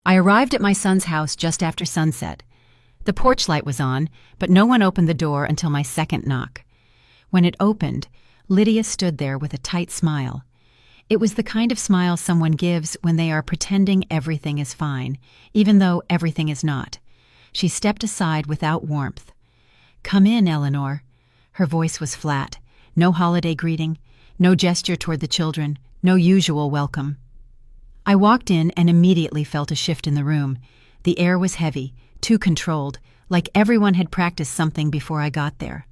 I arrived at my son's house just after sunset. The porch light was on, but no one opened the door until my second knock. When it opened, Lydia stood there with a tight smile. It was the kind of smile someone gives when they are pretending everything is fine, even though everything is not. She stepped aside without warmth. "Come in, Eleanor." Her voice was flat. No holiday greeting, no gesture toward the children, no usual welcome. I walked in and immediately felt a shift in the room. The air was heavy, too controlled, like everyone had practiced something before I got there.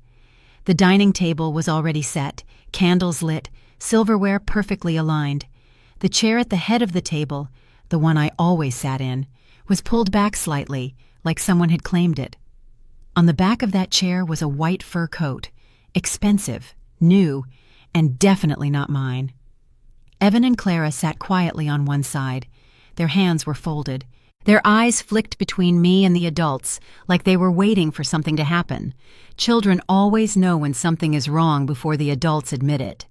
The dining table was already set, candles lit, silverware perfectly aligned. The chair at the head of the table, the one I always sat in, was pulled back slightly, like someone had claimed it. On the back of that chair was a white fur coat, expensive, new, and definitely not mine. Evan and Clara sat quietly on one side. Their hands were folded. Their eyes flicked between me and the adults, like they were waiting for something to happen. Children always know when something is wrong before the adults admit it.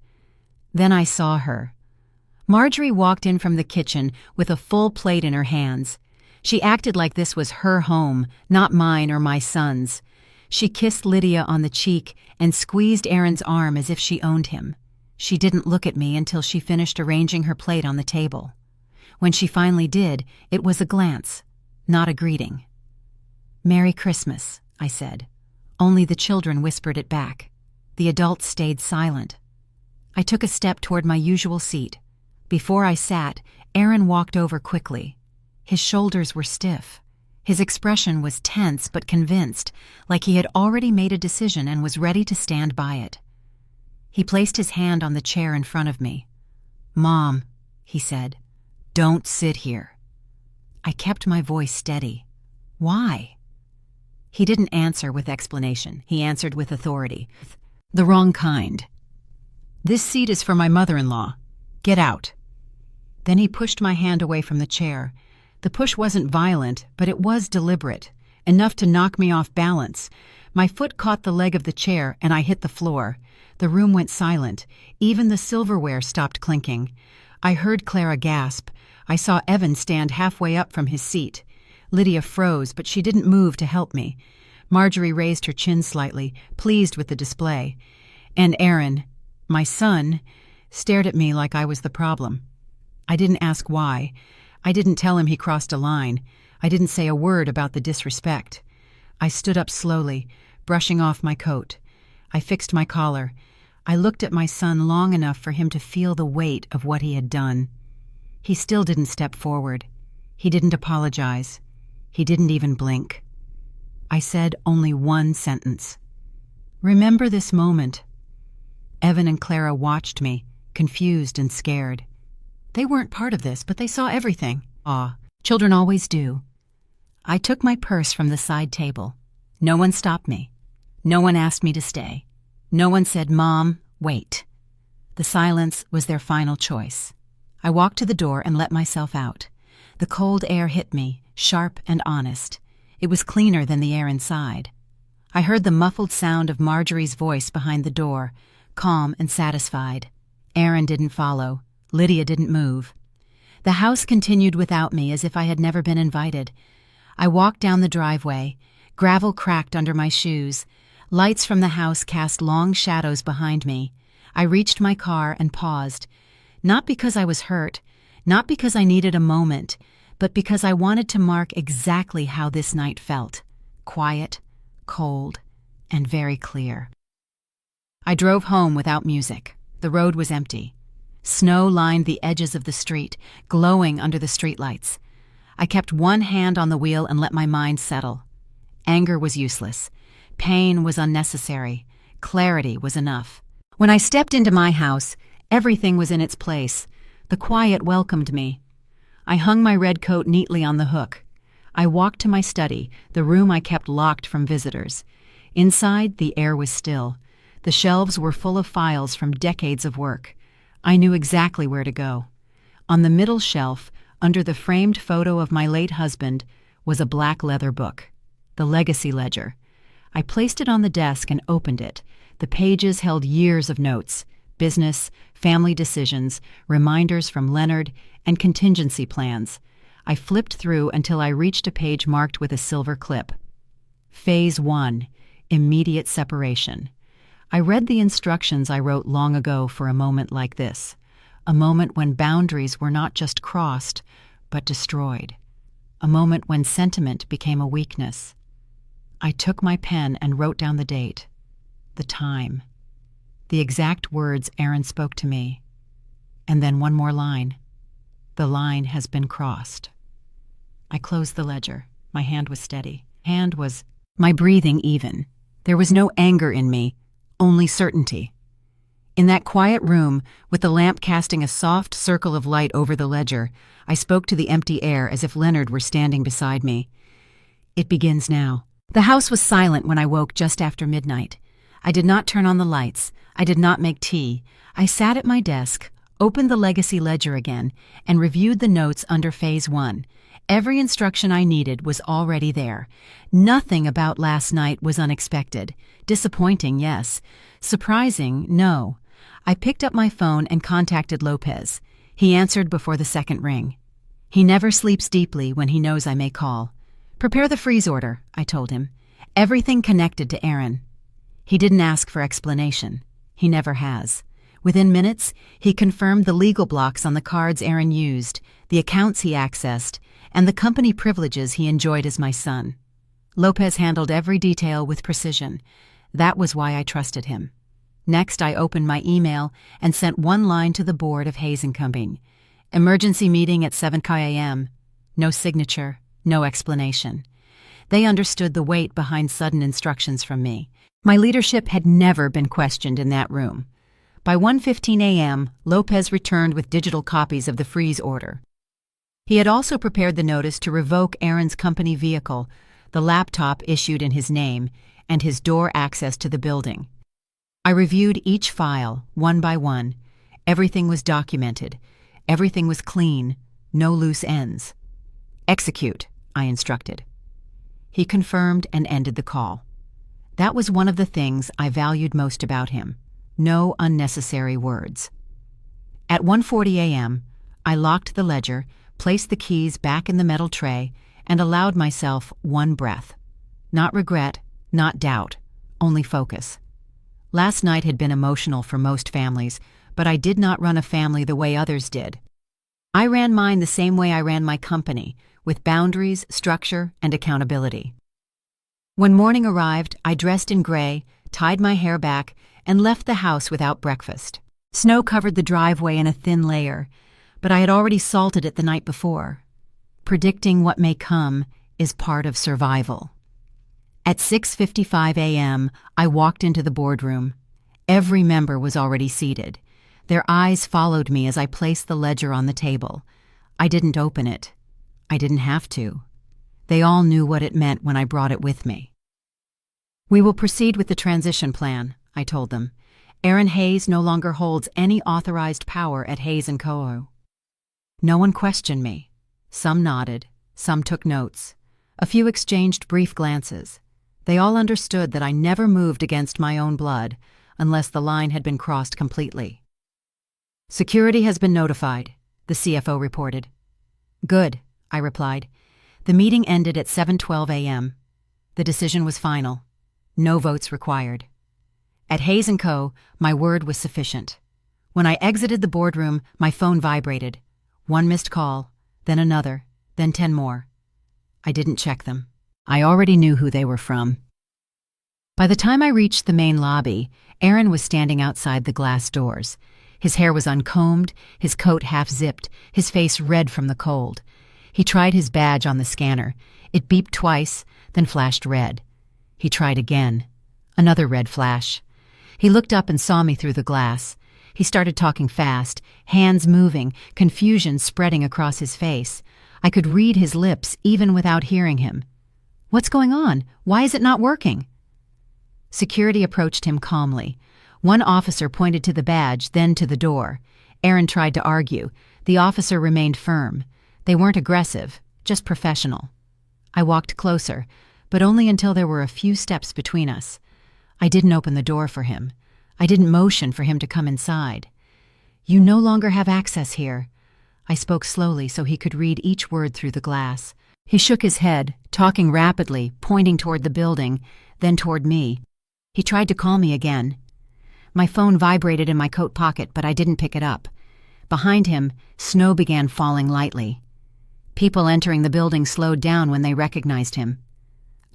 Then I saw her. Marjorie walked in from the kitchen with a full plate in her hands. She acted like this was her home, not mine or my son's. She kissed Lydia on the cheek and squeezed Aaron's arm as if she owned him. She didn't look at me until she finished arranging her plate on the table. When she finally did, it was a glance, not a greeting. "Merry Christmas," I said. Only the children whispered it back. The adults stayed silent. I took a step toward my usual seat. Before I sat, Aaron walked over quickly. His shoulders were stiff. His expression was tense but convinced, like he had already made a decision and was ready to stand by it. He placed his hand on the chair in front of me. "Mom," he said, "don't sit here." I kept my voice steady. "Why?" He didn't answer with explanation. He answered with authority. "The wrong kind. This seat is for my mother-in-law. Get out." Then he pushed my hand away from the chair. The push wasn't violent, but it was deliberate, enough to knock me off balance. My foot caught the leg of the chair and I hit the floor. The room went silent. Even the silverware stopped clinking. I heard Clara gasp. I saw Evan stand halfway up from his seat. Lydia froze, but she didn't move to help me. Marjorie raised her chin slightly, pleased with the display. And Aaron, my son, stared at me like I was the problem. I didn't ask why. I didn't tell him he crossed a line. I didn't say a word about the disrespect. I stood up slowly, brushing off my coat. I fixed my collar. I looked at my son long enough for him to feel the weight of what he had done. He still didn't step forward. He didn't apologize. He didn't even blink. I said only one sentence. "Remember this moment." Evan and Clara watched me, confused and scared. They weren't part of this, but they saw everything. Children always do. I took my purse from the side table. No one stopped me. No one asked me to stay. No one said, "Mom, wait." The silence was their final choice. I walked to the door and let myself out. The cold air hit me, sharp and honest. It was cleaner than the air inside. I heard the muffled sound of Marjorie's voice behind the door, calm and satisfied. Aaron didn't follow. Lydia didn't move. The house continued without me as if I had never been invited. I walked down the driveway. Gravel cracked under my shoes. Lights from the house cast long shadows behind me. I reached my car and paused. Not because I was hurt, not because I needed a moment, but because I wanted to mark exactly how this night felt. Quiet, cold, and very clear. I drove home without music. The road was empty. Snow lined the edges of the street, glowing under the streetlights. I kept one hand on the wheel and let my mind settle. Anger was useless. Pain was unnecessary. Clarity was enough. When I stepped into my house, everything was in its place. The quiet welcomed me. I hung my red coat neatly on the hook. I walked to my study, the room I kept locked from visitors. Inside, the air was still. The shelves were full of files from decades of work. I knew exactly where to go. On the middle shelf, under the framed photo of my late husband, was a black leather book, the Legacy Ledger. I placed it on the desk and opened it. The pages held years of notes, business, family decisions, reminders from Leonard, and contingency plans. I flipped through until I reached a page marked with a silver clip. Phase 1. Immediate separation. I read the instructions I wrote long ago for a moment like this. A moment when boundaries were not just crossed, but destroyed. A moment when sentiment became a weakness. I took my pen and wrote down the date, the time, the exact words Aaron spoke to me. And then one more line. The line has been crossed. I closed the ledger. My hand was steady. My breathing even. There was no anger in me, only certainty. In that quiet room, with the lamp casting a soft circle of light over the ledger, I spoke to the empty air as if Leonard were standing beside me. It begins now. The house was silent when I woke just after midnight. I did not turn on the lights. I did not make tea. I sat at my desk, opened the legacy ledger again, and reviewed the notes under Phase 1. Every instruction I needed was already there. Nothing about last night was unexpected. Disappointing, yes. Surprising, no. I picked up my phone and contacted Lopez. He answered before the second ring. He never sleeps deeply when he knows I may call. Prepare the freeze order, I told him. Everything connected to Aaron. He didn't ask for explanation. He never has. Within minutes, he confirmed the legal blocks on the cards Aaron used, the accounts he accessed, and the company privileges he enjoyed as my son. Lopez handled every detail with precision. That was why I trusted him. Next, I opened my email and sent one line to the board of Hayes & Company. Emergency meeting at 7 a.m. No signature, no explanation. They understood the weight behind sudden instructions from me. My leadership had never been questioned in that room. By 1:15 a.m., Lopez returned with digital copies of the freeze order. He had also prepared the notice to revoke Aaron's company vehicle, the laptop issued in his name, and his door access to the building. I reviewed each file, one by one. Everything was documented. Everything was clean. No loose ends. Execute, I instructed. He confirmed and ended the call. That was one of the things I valued most about him. No unnecessary words. At 1:40 a.m., I locked the ledger, placed the keys back in the metal tray, and allowed myself one breath. Not regret, not doubt, only focus. Last night had been emotional for most families, but I did not run a family the way others did. I ran mine the same way I ran my company, with boundaries, structure, and accountability. When morning arrived, I dressed in gray, tied my hair back, and left the house without breakfast. Snow covered the driveway in a thin layer, but I had already salted it the night before. Predicting what may come is part of survival. At 6:55 a.m., I walked into the boardroom. Every member was already seated. Their eyes followed me as I placed the ledger on the table. I didn't open it. I didn't have to. They all knew what it meant when I brought it with me. We will proceed with the transition plan, I told them. Aaron Hayes no longer holds any authorized power at Hayes & Co. No one questioned me. Some nodded. Some took notes. A few exchanged brief glances. They all understood that I never moved against my own blood unless the line had been crossed completely. Security has been notified, the CFO reported. Good, I replied. The meeting ended at 7:12 a.m. The decision was final. No votes required. At Hayes & Co., my word was sufficient. When I exited the boardroom, my phone vibrated. One missed call, then another, then 10 more. I didn't check them. I already knew who they were from. By the time I reached the main lobby, Aaron was standing outside the glass doors. His hair was uncombed, his coat half-zipped, his face red from the cold. He tried his badge on the scanner. It beeped twice, then flashed red. He tried again. Another red flash. He looked up and saw me through the glass. He started talking fast, hands moving, confusion spreading across his face. I could read his lips even without hearing him. What's going on? Why is it not working? Security approached him calmly. One officer pointed to the badge, then to the door. Aaron tried to argue. The officer remained firm. They weren't aggressive, just professional. I walked closer, but only until there were a few steps between us. I didn't open the door for him. I didn't motion for him to come inside. You no longer have access here. I spoke slowly so he could read each word through the glass. He shook his head, talking rapidly, pointing toward the building, then toward me. He tried to call me again. My phone vibrated in my coat pocket, but I didn't pick it up. Behind him, snow began falling lightly. People entering the building slowed down when they recognized him.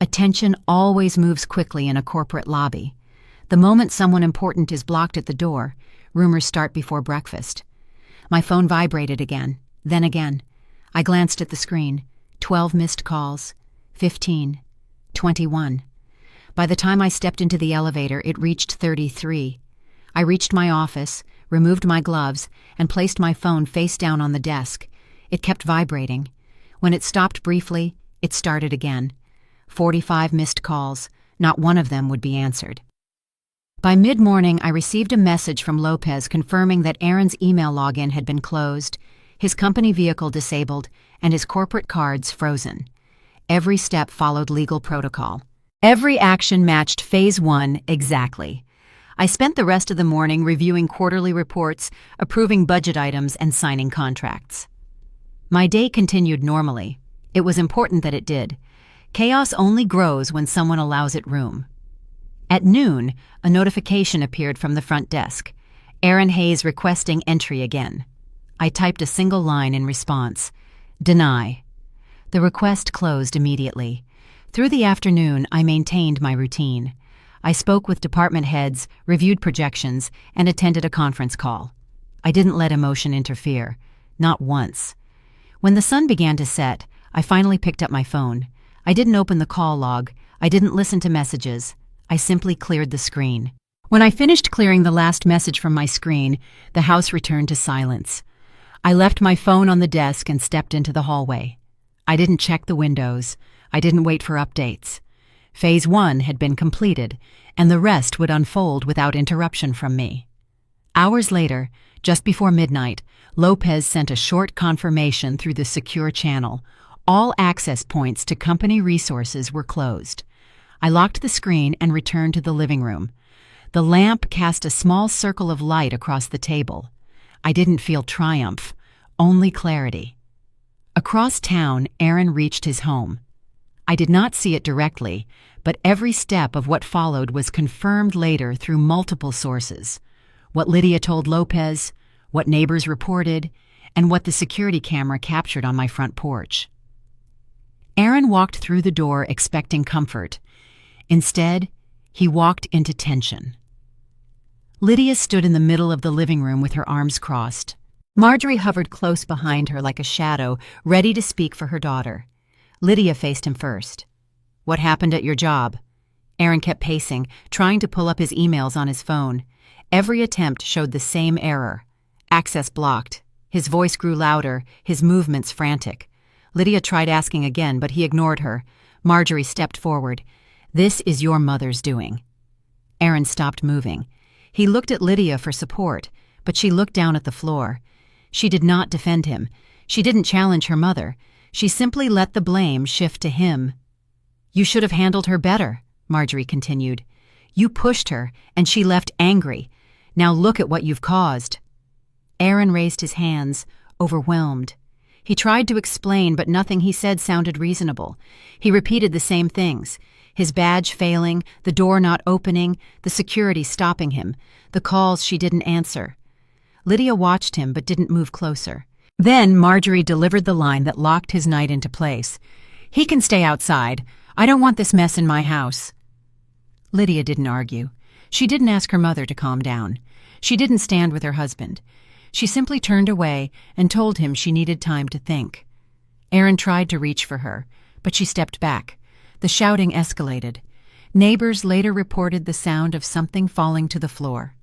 Attention always moves quickly in a corporate lobby. The moment someone important is blocked at the door, rumors start before breakfast. My phone vibrated again, then again. I glanced at the screen. 12 missed calls. 15. 21. By the time I stepped into the elevator, it reached 33. I reached my office, removed my gloves, and placed my phone face down on the desk. It kept vibrating. When it stopped briefly, it started again. 45 missed calls. Not one of them would be answered. By mid-morning, I received a message from Lopez confirming that Aaron's email login had been closed, his company vehicle disabled, and his corporate cards frozen. Every step followed legal protocol. Every action matched Phase 1 exactly. I spent the rest of the morning reviewing quarterly reports, approving budget items, and signing contracts. My day continued normally. It was important that it did. Chaos only grows when someone allows it room. At noon, a notification appeared from the front desk. Aaron Hayes requesting entry again. I typed a single line in response. Deny. The request closed immediately. Through the afternoon, I maintained my routine. I spoke with department heads, reviewed projections, and attended a conference call. I didn't let emotion interfere. Not once. When the sun began to set, I finally picked up my phone. I didn't open the call log. I didn't listen to messages. I simply cleared the screen. When I finished clearing the last message from my screen, the house returned to silence. I left my phone on the desk and stepped into the hallway. I didn't check the windows. I didn't wait for updates. Phase 1 had been completed, and the rest would unfold without interruption from me. Hours later, just before midnight, Lopez sent a short confirmation through the secure channel. All access points to company resources were closed. I locked the screen and returned to the living room. The lamp cast a small circle of light across the table. I didn't feel triumph, only clarity. Across town, Aaron reached his home. I did not see it directly, but every step of what followed was confirmed later through multiple sources. What Lydia told Lopez, what neighbors reported, and what the security camera captured on my front porch. Aaron walked through the door expecting comfort. Instead, he walked into tension. Lydia stood in the middle of the living room with her arms crossed. Marjorie hovered close behind her like a shadow, ready to speak for her daughter. Lydia faced him first. "What happened at your job?" Aaron kept pacing, trying to pull up his emails on his phone. Every attempt showed the same error. Access blocked. His voice grew louder, his movements frantic. Lydia tried asking again, but he ignored her. Marjorie stepped forward. "This is your mother's doing." Aaron stopped moving. He looked at Lydia for support, but she looked down at the floor. She did not defend him. She didn't challenge her mother. She simply let the blame shift to him. "You should have handled her better," Marjorie continued. "You pushed her, and she left angry. Now look at what you've caused." Aaron raised his hands, overwhelmed. He tried to explain, but nothing he said sounded reasonable. He repeated the same things. His badge failing, the door not opening, the security stopping him, the calls she didn't answer. Lydia watched him but didn't move closer. Then Marjorie delivered the line that locked his night into place. "He can stay outside. I don't want this mess in my house." Lydia didn't argue. She didn't ask her mother to calm down. She didn't stand with her husband. She simply turned away and told him she needed time to think. Aaron tried to reach for her, but she stepped back. The shouting escalated. Neighbors later reported the sound of something falling to the floor.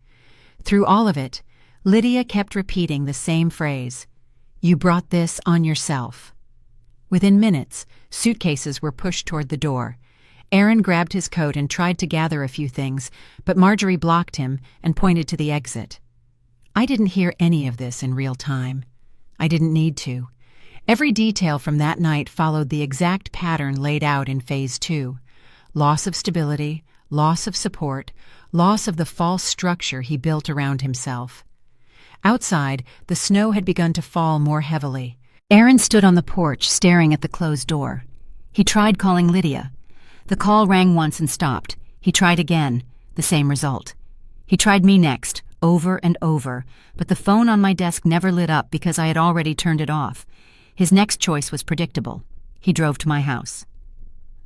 Through all of it, Lydia kept repeating the same phrase, "You brought this on yourself." Within minutes, suitcases were pushed toward the door. Aaron grabbed his coat and tried to gather a few things, but Marjorie blocked him and pointed to the exit. I didn't hear any of this in real time. I didn't need to. Every detail from that night followed the exact pattern laid out in Phase 2. Loss of stability, loss of support, loss of the false structure he built around himself. Outside, the snow had begun to fall more heavily. Aaron stood on the porch, staring at the closed door. He tried calling Lydia. The call rang once and stopped. He tried again, the same result. He tried me next, over and over, but the phone on my desk never lit up because I had already turned it off. His next choice was predictable. He drove to my house.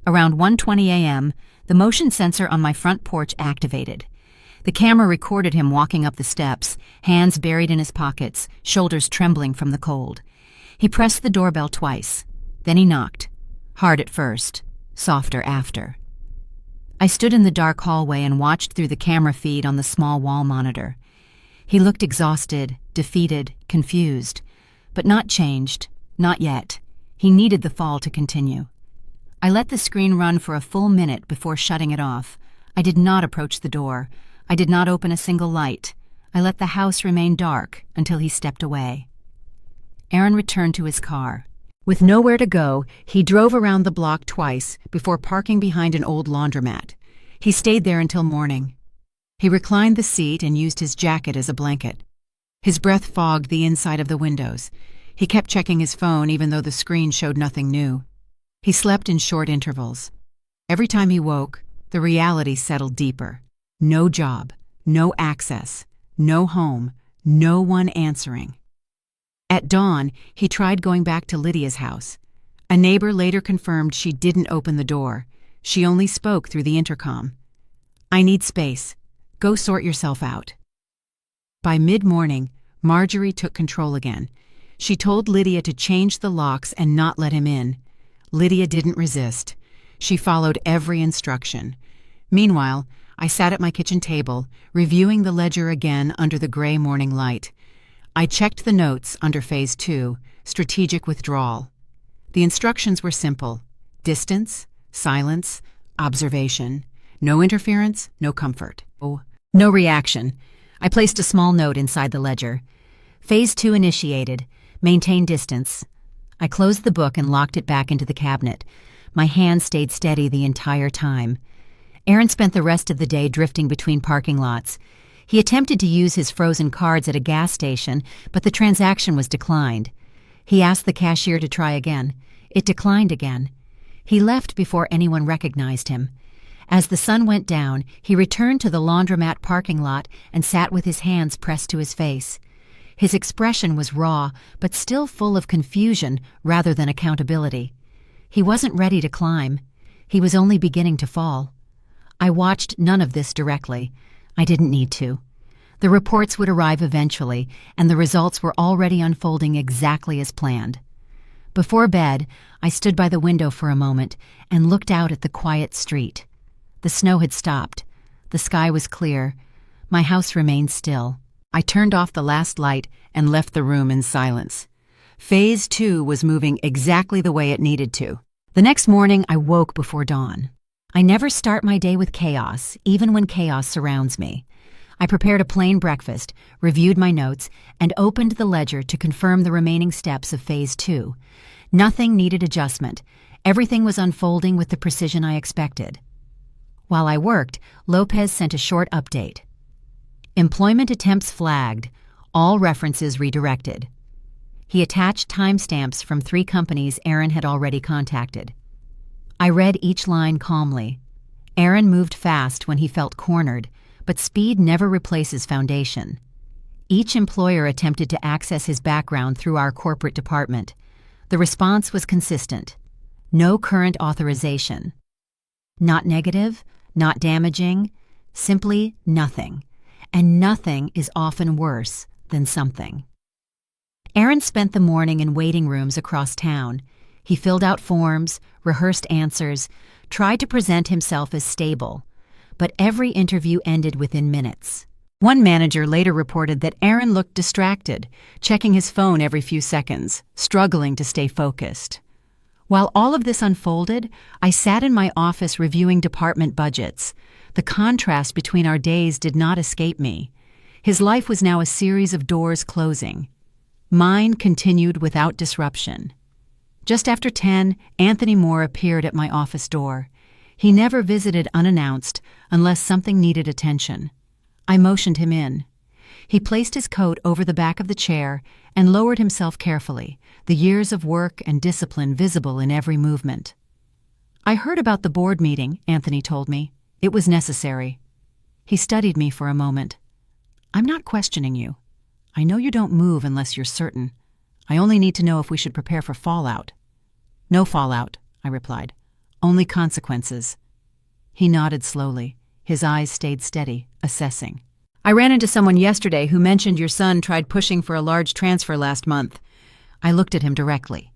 Around 1:20 a.m., the motion sensor on my front porch activated. The camera recorded him walking up the steps, hands buried in his pockets, shoulders trembling from the cold. He pressed the doorbell twice. Then he knocked. Hard at first, softer after. I stood in the dark hallway and watched through the camera feed on the small wall monitor. He looked exhausted, defeated, confused, but not changed, not yet. He needed the fall to continue. I let the screen run for a full minute before shutting it off. I did not approach the door. I did not open a single light. I let the house remain dark until he stepped away. Aaron returned to his car. With nowhere to go, he drove around the block twice before parking behind an old laundromat. He stayed there until morning. He reclined the seat and used his jacket as a blanket. His breath fogged the inside of the windows. He kept checking his phone even though the screen showed nothing new. He slept in short intervals. Every time he woke, the reality settled deeper. No job, no access, no home, no one answering. At dawn, he tried going back to Lydia's house. A neighbor later confirmed she didn't open the door. She only spoke through the intercom. "I need space. Go sort yourself out." By mid-morning, Marjorie took control again. She told Lydia to change the locks and not let him in. Lydia didn't resist. She followed every instruction. Meanwhile, I sat at my kitchen table, reviewing the ledger again under the gray morning light. I checked the notes under Phase 2, strategic withdrawal. The instructions were simple: distance, silence, observation, no interference, no comfort. No reaction. I placed a small note inside the ledger. Phase 2 initiated. Maintain distance. I closed the book and locked it back into the cabinet. My hand stayed steady the entire time. Aaron spent the rest of the day drifting between parking lots. He attempted to use his frozen cards at a gas station, but the transaction was declined. He asked the cashier to try again. It declined again. He left before anyone recognized him. As the sun went down, he returned to the laundromat parking lot and sat with his hands pressed to his face. His expression was raw, but still full of confusion rather than accountability. He wasn't ready to climb. He was only beginning to fall. I watched none of this directly. I didn't need to. The reports would arrive eventually, and the results were already unfolding exactly as planned. Before bed, I stood by the window for a moment and looked out at the quiet street. The snow had stopped. The sky was clear. My house remained still. I turned off the last light and left the room in silence. Phase 2 was moving exactly the way it needed to. The next morning, I woke before dawn. I never start my day with chaos, even when chaos surrounds me. I prepared a plain breakfast, reviewed my notes, and opened the ledger to confirm the remaining steps of Phase 2. Nothing needed adjustment. Everything was unfolding with the precision I expected. While I worked, Lopez sent a short update. Employment attempts flagged, all references redirected. He attached timestamps from 3 companies Aaron had already contacted. I read each line calmly. Aaron moved fast when he felt cornered, but speed never replaces foundation. Each employer attempted to access his background through our corporate department. The response was consistent. No current authorization. Not negative, not damaging, simply nothing. And nothing is often worse than something. Aaron spent the morning in waiting rooms across town. He filled out forms, rehearsed answers, tried to present himself as stable, but every interview ended within minutes. One manager later reported that Aaron looked distracted, checking his phone every few seconds, struggling to stay focused. While all of this unfolded, I sat in my office reviewing department budgets. The contrast between our days did not escape me. His life was now a series of doors closing. Mine continued without disruption. Just after 10, Anthony Moore appeared at my office door. He never visited unannounced unless something needed attention. I motioned him in. He placed his coat over the back of the chair and lowered himself carefully, the years of work and discipline visible in every movement. "I heard about the board meeting," Anthony told me. "It was necessary." He studied me for a moment. "I'm not questioning you. I know you don't move unless you're certain. I only need to know if we should prepare for fallout." "No fallout," I replied. "Only consequences." He nodded slowly. His eyes stayed steady, assessing. "I ran into someone yesterday who mentioned your son tried pushing for a large transfer last month." I looked at him directly.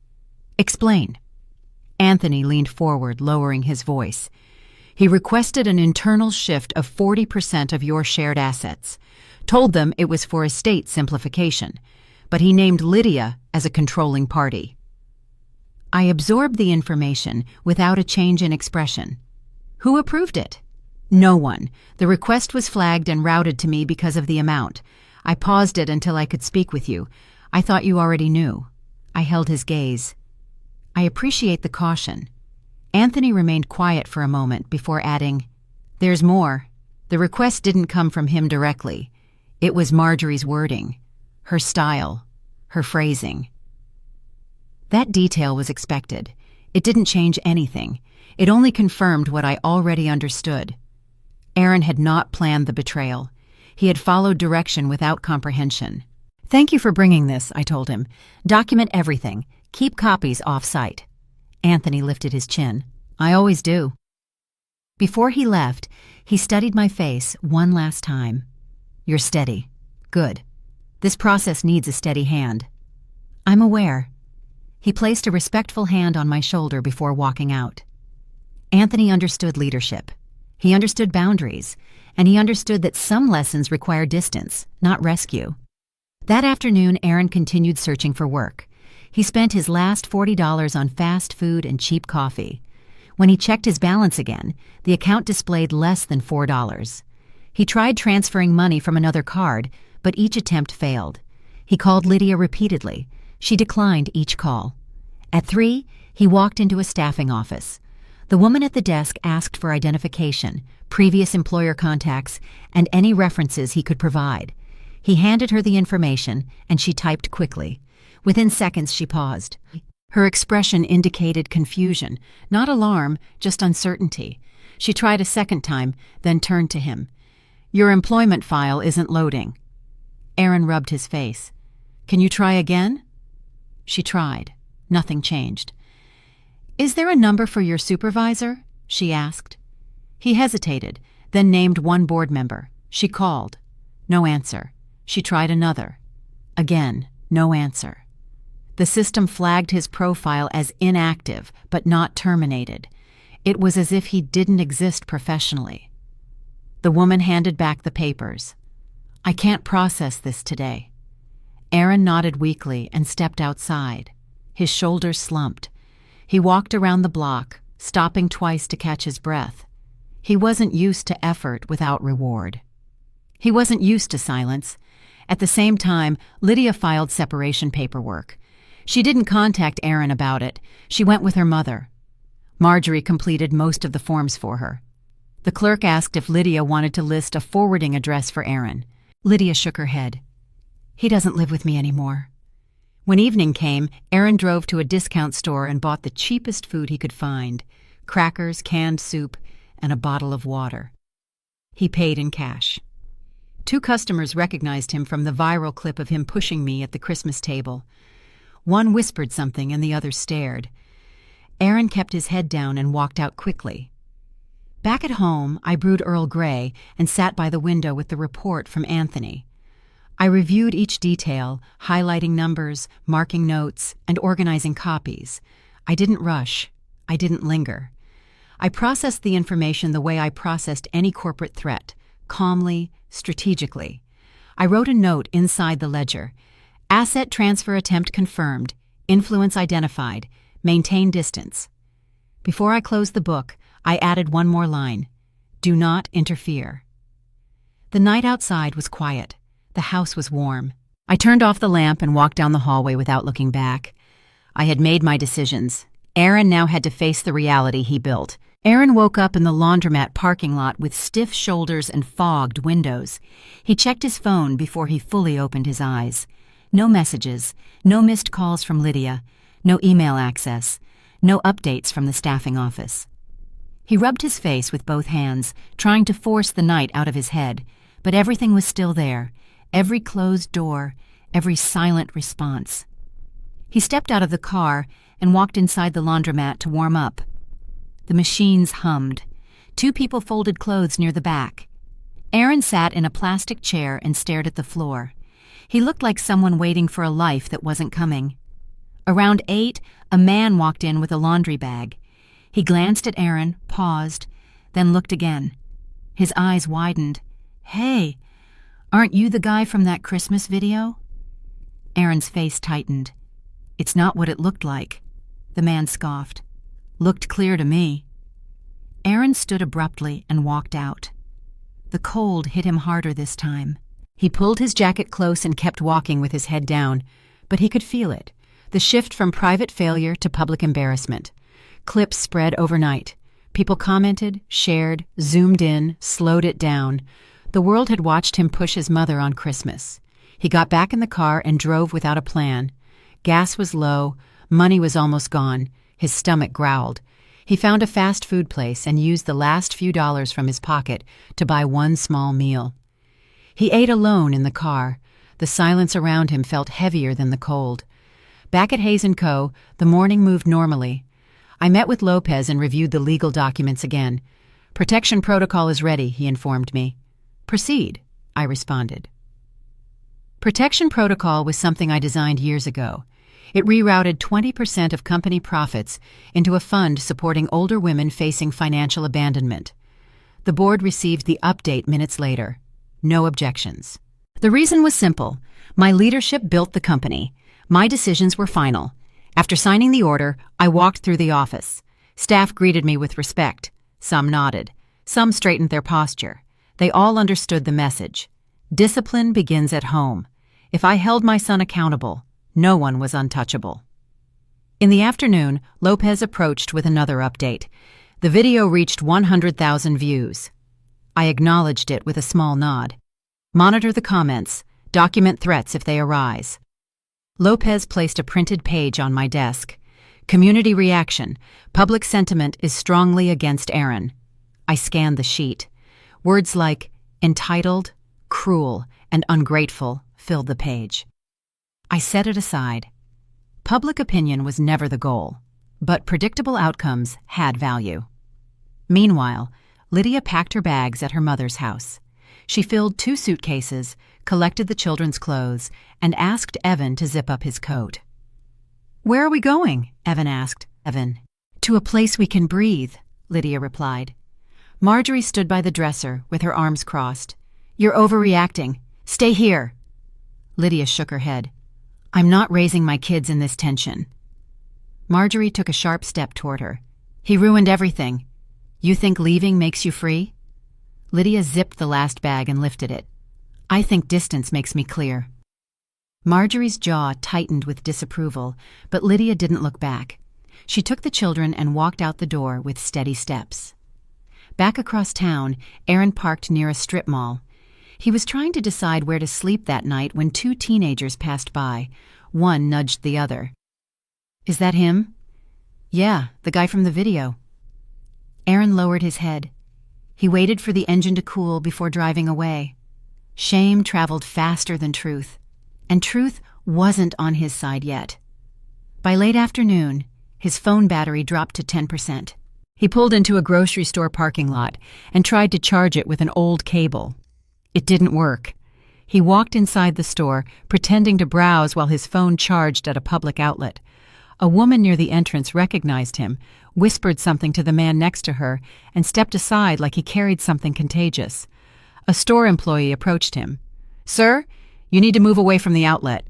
"Explain." Anthony leaned forward, lowering his voice. "He requested an internal shift of 40% of your shared assets. Told them it was for estate simplification, but he named Lydia as a controlling party." I absorbed the information without a change in expression. "Who approved it?" "No one. The request was flagged and routed to me because of the amount. I paused it until I could speak with you. I thought you already knew." I held his gaze. "I appreciate the caution." Anthony remained quiet for a moment before adding, "There's more. The request didn't come from him directly. It was Marjorie's wording, her style, her phrasing." That detail was expected. It didn't change anything. It only confirmed what I already understood. Aaron had not planned the betrayal. He had followed direction without comprehension. "Thank you for bringing this," I told him. "Document everything. Keep copies off-site." Anthony lifted his chin. "I always do." Before he left, he studied my face one last time. "You're steady. Good. This process needs a steady hand." "I'm aware." He placed a respectful hand on my shoulder before walking out. Anthony understood leadership. He understood boundaries, and he understood that some lessons require distance, not rescue. That afternoon, Aaron continued searching for work. He spent his last $40 on fast food and cheap coffee. When he checked his balance again, the account displayed less than $4. He tried transferring money from another card, but each attempt failed. He called Lydia repeatedly. She declined each call. At 3, he walked into a staffing office. The woman at the desk asked for identification, previous employer contacts, and any references he could provide. He handed her the information, and she typed quickly. Within seconds, she paused. Her expression indicated confusion, not alarm, just uncertainty. She tried a second time, then turned to him. "Your employment file isn't loading." Aaron rubbed his face. "Can you try again?" She tried. Nothing changed. "Is there a number for your supervisor?" she asked. He hesitated, then named one board member. She called. No answer. She tried another. Again, no answer. The system flagged his profile as inactive, but not terminated. It was as if he didn't exist professionally. The woman handed back the papers. "I can't process this today." Aaron nodded weakly and stepped outside. His shoulders slumped. He walked around the block, stopping twice to catch his breath. He wasn't used to effort without reward. He wasn't used to silence. At the same time, Lydia filed separation paperwork. She didn't contact Aaron about it. She went with her mother. Marjorie completed most of the forms for her. The clerk asked if Lydia wanted to list a forwarding address for Aaron. Lydia shook her head. "He doesn't live with me anymore." When evening came, Aaron drove to a discount store and bought the cheapest food he could find: crackers, canned soup, and a bottle of water. He paid in cash. 2 customers recognized him from the viral clip of him pushing me at the Christmas table. One whispered something and the other stared. Aaron kept his head down and walked out quickly. Back at home, I brewed Earl Grey and sat by the window with the report from Anthony. I reviewed each detail, highlighting numbers, marking notes, and organizing copies. I didn't rush. I didn't linger. I processed the information the way I processed any corporate threat, calmly, strategically. I wrote a note inside the ledger. Asset transfer attempt confirmed. Influence identified. Maintain distance. Before I closed the book, I added one more line. Do not interfere. The night outside was quiet. The house was warm. I turned off the lamp and walked down the hallway without looking back. I had made my decisions. Aaron now had to face the reality he built. Aaron woke up in the laundromat parking lot with stiff shoulders and fogged windows. He checked his phone before he fully opened his eyes. No messages, no missed calls from Lydia, no email access, no updates from the staffing office. He rubbed his face with both hands, trying to force the night out of his head, but everything was still there, every closed door, every silent response. He stepped out of the car and walked inside the laundromat to warm up. The machines hummed. 2 people folded clothes near the back. Aaron sat in a plastic chair and stared at the floor. He looked like someone waiting for a life that wasn't coming. Around 8, a man walked in with a laundry bag. He glanced at Aaron, paused, then looked again. His eyes widened. "Hey, aren't you the guy from that Christmas video?" Aaron's face tightened. "It's not what it looked like," the man scoffed. "Looked clear to me." Aaron stood abruptly and walked out. The cold hit him harder this time. He pulled his jacket close and kept walking with his head down, but he could feel it, the shift from private failure to public embarrassment. Clips spread overnight. People commented, shared, zoomed in, slowed it down. The world had watched him push his mother on Christmas. He got back in the car and drove without a plan. Gas was low, money was almost gone. His stomach growled. He found a fast food place and used the last few dollars from his pocket to buy one small meal. He ate alone in the car. The silence around him felt heavier than the cold. Back at Hayes & Co., the morning moved normally. I met with Lopez and reviewed the legal documents again. "Protection protocol is ready," he informed me. "Proceed," I responded. Protection protocol was something I designed years ago. It rerouted 20% of company profits into a fund supporting older women facing financial abandonment. The board received the update minutes later. No objections. The reason was simple. My leadership built the company. My decisions were final. After signing the order, I walked through the office. Staff greeted me with respect. Some nodded. Some straightened their posture. They all understood the message. Discipline begins at home. If I held my son accountable, no one was untouchable. In the afternoon, Lopez approached with another update. The video reached 100,000 views. I acknowledged it with a small nod. Monitor the comments. Document threats if they arise. Lopez placed a printed page on my desk. Community reaction. Public sentiment is strongly against Aaron. I scanned the sheet. Words like entitled, cruel, and ungrateful filled the page. I set it aside. Public opinion was never the goal, but predictable outcomes had value. Meanwhile, Lydia packed her bags at her mother's house. She filled 2 suitcases, collected the children's clothes, and asked Evan to zip up his coat. "Where are we going?" Evan asked. "To a place we can breathe," Lydia replied. Marjorie stood by the dresser with her arms crossed. "You're overreacting. Stay here." Lydia shook her head. "I'm not raising my kids in this tension." Marjorie took a sharp step toward her. "He ruined everything. You think leaving makes you free?" Lydia zipped the last bag and lifted it. "I think distance makes me clear." Marjorie's jaw tightened with disapproval, but Lydia didn't look back. She took the children and walked out the door with steady steps. Back across town, Aaron parked near a strip mall. He was trying to decide where to sleep that night when 2 teenagers passed by. One nudged the other. "Is that him?" "Yeah, the guy from the video." Aaron lowered his head. He waited for the engine to cool before driving away. Shame traveled faster than truth, and truth wasn't on his side yet. By late afternoon, his phone battery dropped to 10%. He pulled into a grocery store parking lot and tried to charge it with an old cable. It didn't work. He walked inside the store, pretending to browse while his phone charged at a public outlet. A woman near the entrance recognized him, whispered something to the man next to her, and stepped aside like he carried something contagious. A store employee approached him. "Sir, you need to move away from the outlet."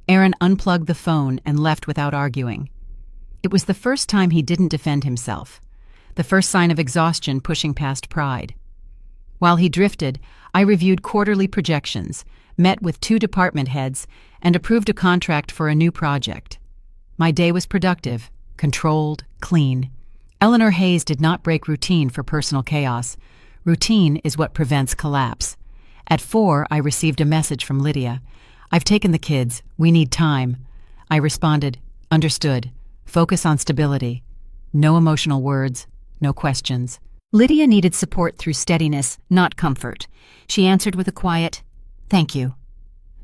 Aaron unplugged the phone and left without arguing. It was the first time he didn't defend himself, the first sign of exhaustion pushing past pride. While he drifted, I reviewed quarterly projections, met with 2 department heads, and approved a contract for a new project. My day was productive, controlled, clean. Eleanor Hayes did not break routine for personal chaos. Routine is what prevents collapse. At 4, I received a message from Lydia. "I've taken the kids. We need time." I responded, "Understood. Focus on stability." No emotional words, no questions. Lydia needed support through steadiness, not comfort. She answered with a quiet, "Thank you."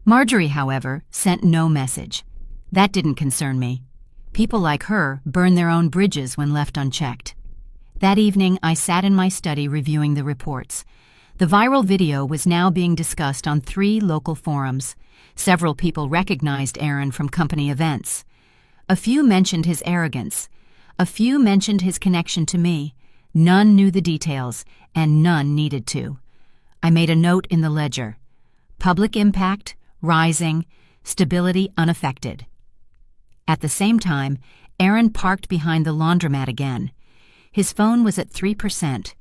Marjorie, however, sent no message. That didn't concern me. People like her burn their own bridges when left unchecked. That evening, I sat in my study reviewing the reports. The viral video was now being discussed on 3 local forums. Several people recognized Aaron from company events. A few mentioned his arrogance. A few mentioned his connection to me. None knew the details, and none needed to. I made a note in the ledger. Public impact, rising, stability unaffected. At the same time, Aaron parked behind the laundromat again. His phone was at 3%.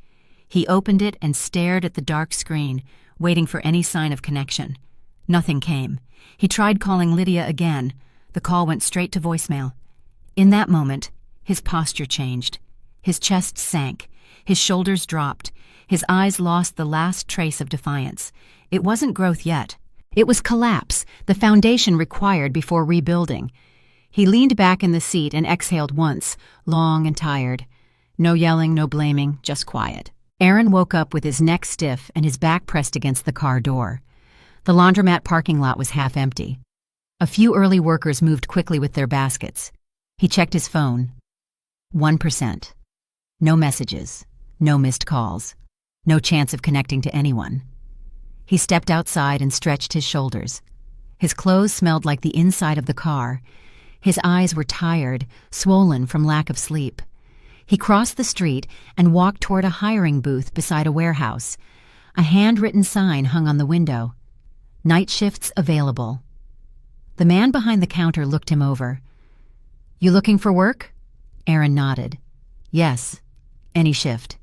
He opened it and stared at the dark screen, waiting for any sign of connection. Nothing came. He tried calling Lydia again. The call went straight to voicemail. In that moment, his posture changed. His chest sank. His shoulders dropped. His eyes lost the last trace of defiance. It wasn't growth yet. It was collapse, the foundation required before rebuilding. He leaned back in the seat and exhaled once, long and tired. No yelling, no blaming, just quiet. Aaron woke up with his neck stiff and his back pressed against the car door. The laundromat parking lot was half empty. A few early workers moved quickly with their baskets. He checked his phone. 1%. No messages. No missed calls. No chance of connecting to anyone. He stepped outside and stretched his shoulders. His clothes smelled like the inside of the car. His eyes were tired, swollen from lack of sleep. He crossed the street and walked toward a hiring booth beside a warehouse. A handwritten sign hung on the window. Night shifts available. The man behind the counter looked him over. "You looking for work?" Aaron nodded. "Yes, any shift."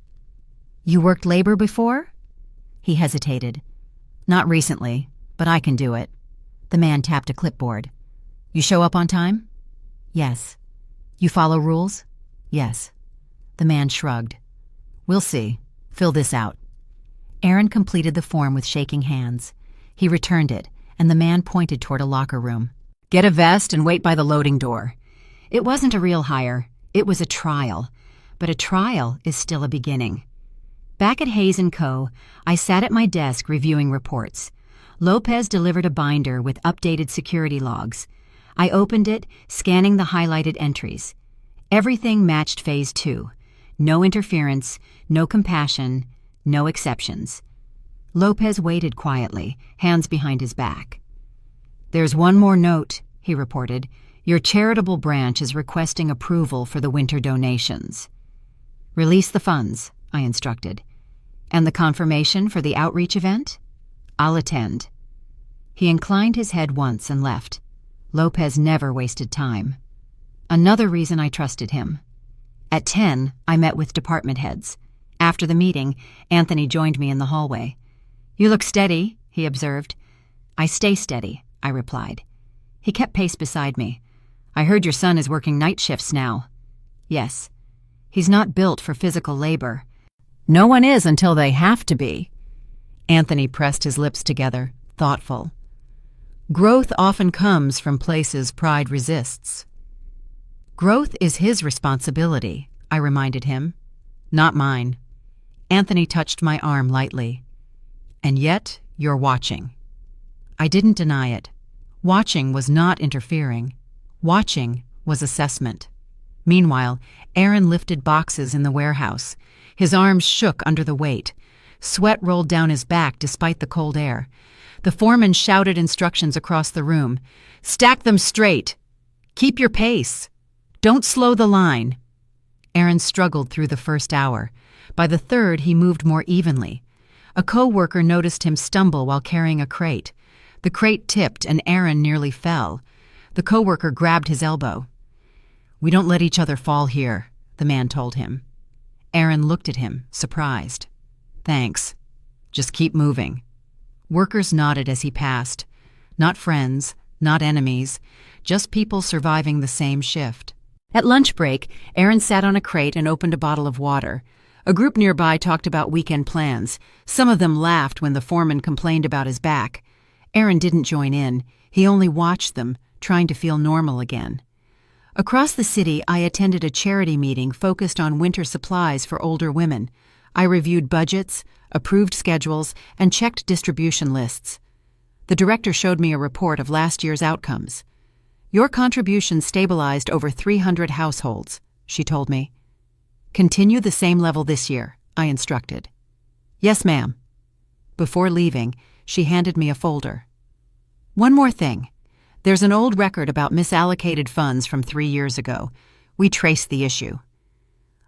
"You worked labor before?" He hesitated. "Not recently, but I can do it." The man tapped a clipboard. "You show up on time?" "Yes." "You follow rules?" "Yes." The man shrugged. "We'll see. Fill this out." Aaron completed the form with shaking hands. He returned it, and the man pointed toward a locker room. "Get a vest and wait by the loading door." It wasn't a real hire. It was a trial. But a trial is still a beginning. Back at Hayes & Co., I sat at my desk reviewing reports. Lopez delivered a binder with updated security logs. I opened it, scanning the highlighted entries. Everything matched Phase 2. No interference, no compassion, no exceptions. Lopez waited quietly, hands behind his back. "There's one more note," he reported. "Your charitable branch is requesting approval for the winter donations." "Release the funds," I instructed. "And the confirmation for the outreach event?" "I'll attend." He inclined his head once and left. Lopez never wasted time. Another reason I trusted him. At 10, I met with department heads. After the meeting, Anthony joined me in the hallway. "You look steady," he observed. "I stay steady," I replied. He kept pace beside me. "I heard your son is working night shifts now." "Yes. He's not built for physical labor." "No one is until they have to be." Anthony pressed his lips together, thoughtful. "Growth often comes from places pride resists." "Growth is his responsibility," I reminded him. "Not mine." Anthony touched my arm lightly. "And yet, you're watching." I didn't deny it. Watching was not interfering. Watching was assessment. Meanwhile, Aaron lifted boxes in the warehouse. His arms shook under the weight. Sweat rolled down his back despite the cold air. The foreman shouted instructions across the room. "Stack them straight. Keep your pace. Don't slow the line." Aaron struggled through the first hour. By the third, he moved more evenly. A co-worker noticed him stumble while carrying a crate. The crate tipped and Aaron nearly fell. The co-worker grabbed his elbow. "We don't let each other fall here," the man told him. Aaron looked at him, surprised. "Thanks. Just keep moving." Workers nodded as he passed. Not friends, not enemies, just people surviving the same shift. At lunch break, Aaron sat on a crate and opened a bottle of water. A group nearby talked about weekend plans. Some of them laughed when the foreman complained about his back. Aaron didn't join in. He only watched them, trying to feel normal again. Across the city, I attended a charity meeting focused on winter supplies for older women. I reviewed budgets, approved schedules, and checked distribution lists. The director showed me a report of last year's outcomes. "Your contribution stabilized over 300 households," she told me. "Continue the same level this year," I instructed. "Yes, ma'am." Before leaving, she handed me a folder. "One more thing. There's an old record about misallocated funds from 3 years ago. We traced the issue."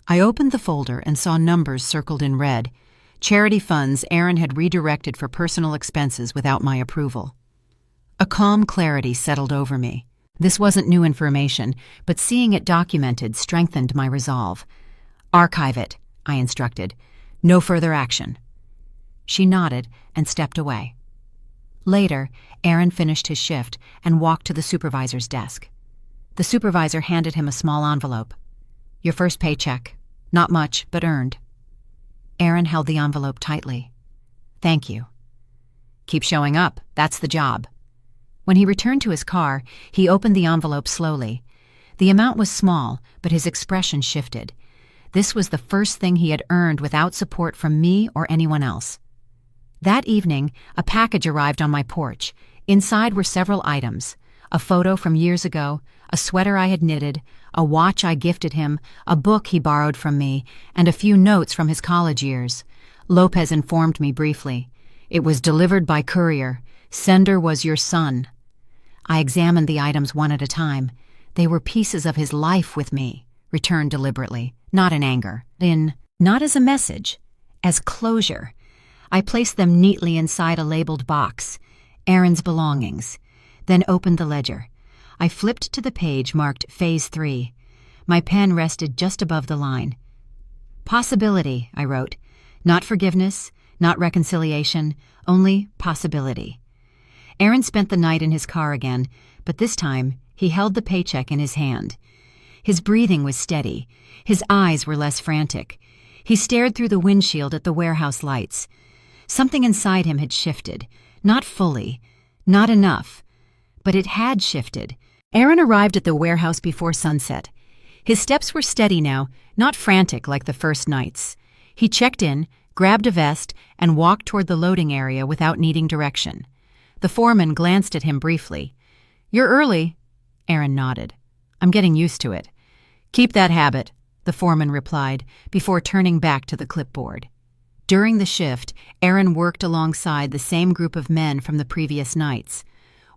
I opened the folder and saw numbers circled in red. Charity funds Aaron had redirected for personal expenses without my approval. A calm clarity settled over me. This wasn't new information, but seeing it documented strengthened my resolve. "Archive it," I instructed. "No further action." She nodded and stepped away. Later, Aaron finished his shift and walked to the supervisor's desk. The supervisor handed him a small envelope. "Your first paycheck. Not much, but earned." Aaron held the envelope tightly. "Thank you." "Keep showing up. That's the job." When he returned to his car, he opened the envelope slowly. The amount was small, but his expression shifted. This was the first thing he had earned without support from me or anyone else. That evening, a package arrived on my porch. Inside were several items: a photo from years ago, a sweater I had knitted, a watch I gifted him, a book he borrowed from me, and a few notes from his college years. Lopez informed me briefly. "It was delivered by courier. Sender was your son." I examined the items one at a time. They were pieces of his life with me, returned deliberately, not in anger, not as a message, as closure. I placed them neatly inside a labeled box, Aaron's belongings, then opened the ledger. I flipped to the page marked Phase 3. My pen rested just above the line. "Possibility," I wrote. "Not forgiveness, not reconciliation, only possibility." Aaron spent the night in his car again, but this time he held the paycheck in his hand. His breathing was steady. His eyes were less frantic. He stared through the windshield at the warehouse lights. Something inside him had shifted. Not fully, not enough, but it had shifted. Aaron arrived at the warehouse before sunset. His steps were steady now, not frantic like the first nights. He checked in, grabbed a vest, and walked toward the loading area without needing direction. The foreman glanced at him briefly. "You're early." Aaron nodded. "I'm getting used to it." "Keep that habit," the foreman replied, before turning back to the clipboard. During the shift, Aaron worked alongside the same group of men from the previous nights.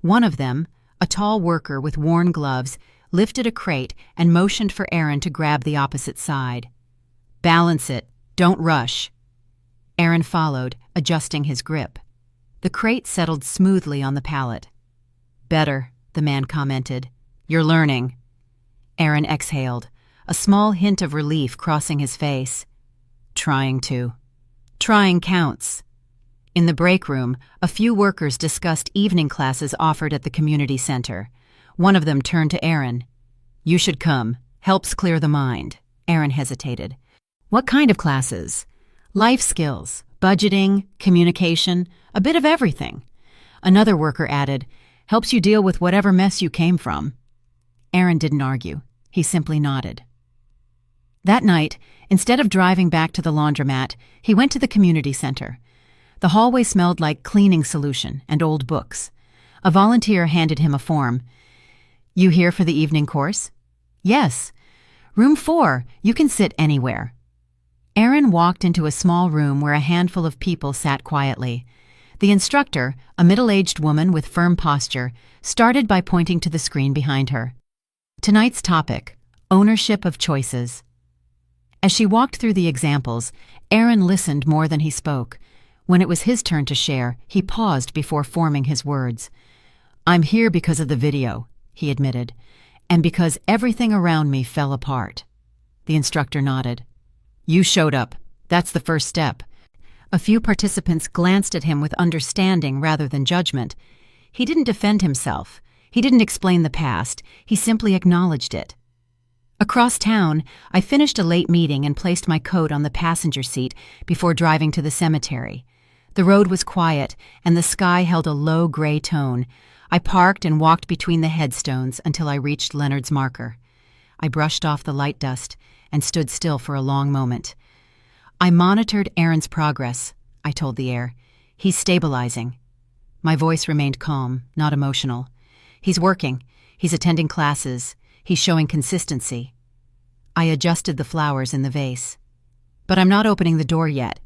One of them, a tall worker with worn gloves, lifted a crate and motioned for Aaron to grab the opposite side. "Balance it. Don't rush." Aaron followed, adjusting his grip. The crate settled smoothly on the pallet. "Better," the man commented. "You're learning." Aaron exhaled, a small hint of relief crossing his face. "Trying to." Trying counts. In the break room, a few workers discussed evening classes offered at the community center. One of them turned to Aaron. "You should come. Helps clear the mind." Aaron hesitated. "What kind of classes?" "Life skills, budgeting, communication, a bit of everything." Another worker added, "Helps you deal with whatever mess you came from." Aaron didn't argue. He simply nodded. That night, instead of driving back to the laundromat, he went to the community center. The hallway smelled like cleaning solution and old books. A volunteer handed him a form. "You here for the evening course?" "Yes." "Room 4. You can sit anywhere." Aaron walked into a small room where a handful of people sat quietly. The instructor, a middle-aged woman with firm posture, started by pointing to the screen behind her. Tonight's topic: ownership of choices. As she walked through the examples, Aaron listened more than he spoke. When it was his turn to share, he paused before forming his words. "I'm here because of the video," he admitted, "and because everything around me fell apart." The instructor nodded. "You showed up. That's the first step." A few participants glanced at him with understanding rather than judgment. He didn't defend himself. He didn't explain the past. He simply acknowledged it. Across town, I finished a late meeting and placed my coat on the passenger seat before driving to the cemetery. The road was quiet, and the sky held a low gray tone. I parked and walked between the headstones until I reached Leonard's marker. I brushed off the light dust and stood still for a long moment. I monitored Aaron's progress, I told the air. He's stabilizing. My voice remained calm, not emotional. He's working. He's attending classes. He's showing consistency. I adjusted the flowers in the vase. But I'm not opening the door yet.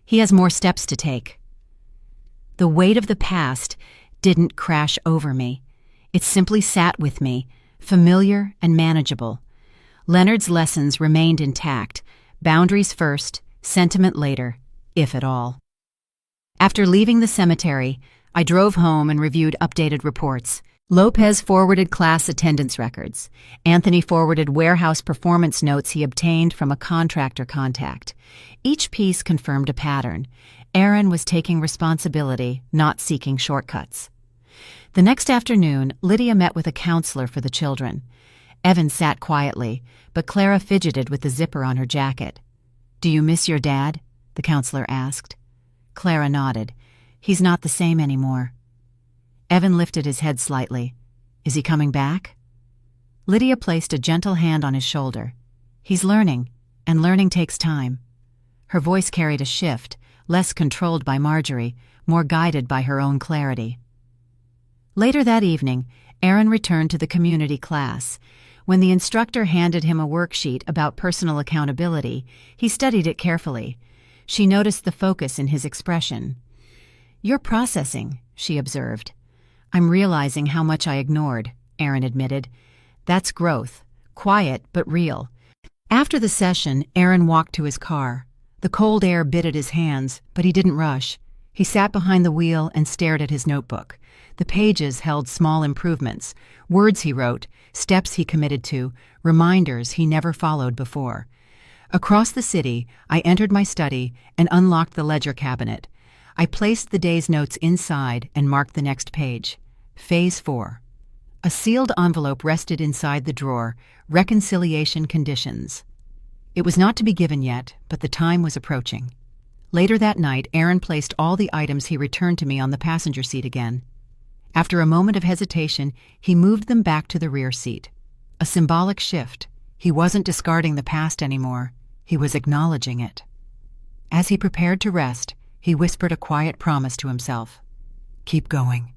He has more steps to take. The weight of the past didn't crash over me. It simply sat with me, familiar and manageable. Leonard's lessons remained intact, boundaries first, sentiment later, if at all. After leaving the cemetery, I drove home and reviewed updated reports. Lopez forwarded class attendance records. Anthony forwarded warehouse performance notes he obtained from a contractor contact. Each piece confirmed a pattern. Aaron was taking responsibility, not seeking shortcuts. The next afternoon, Lydia met with a counselor for the children. Evan sat quietly, but Clara fidgeted with the zipper on her jacket. "Do you miss your dad?" the counselor asked. Clara nodded. "He's not the same anymore." Evan lifted his head slightly. "Is he coming back?" Lydia placed a gentle hand on his shoulder. "He's learning, and learning takes time." Her voice carried a shift, less controlled by Marjorie, more guided by her own clarity. Later that evening, Aaron returned to the community class. When the instructor handed him a worksheet about personal accountability, he studied it carefully. She noticed the focus in his expression. "You're processing," she observed. "I'm realizing how much I ignored," Aaron admitted. "That's growth, quiet but real." After the session, Aaron walked to his car. The cold air bit at his hands, but he didn't rush. He sat behind the wheel and stared at his notebook. The pages held small improvements, words he wrote, steps he committed to, reminders he never followed before. Across the city, I entered my study and unlocked the ledger cabinet. I placed the day's notes inside and marked the next page. Phase 4. A sealed envelope rested inside the drawer, Reconciliation Conditions. It was not to be given yet, but the time was approaching. Later that night, Aaron placed all the items he returned to me on the passenger seat again. After a moment of hesitation, he moved them back to the rear seat. A symbolic shift. He wasn't discarding the past anymore. He was acknowledging it. As he prepared to rest, he whispered a quiet promise to himself. "Keep going."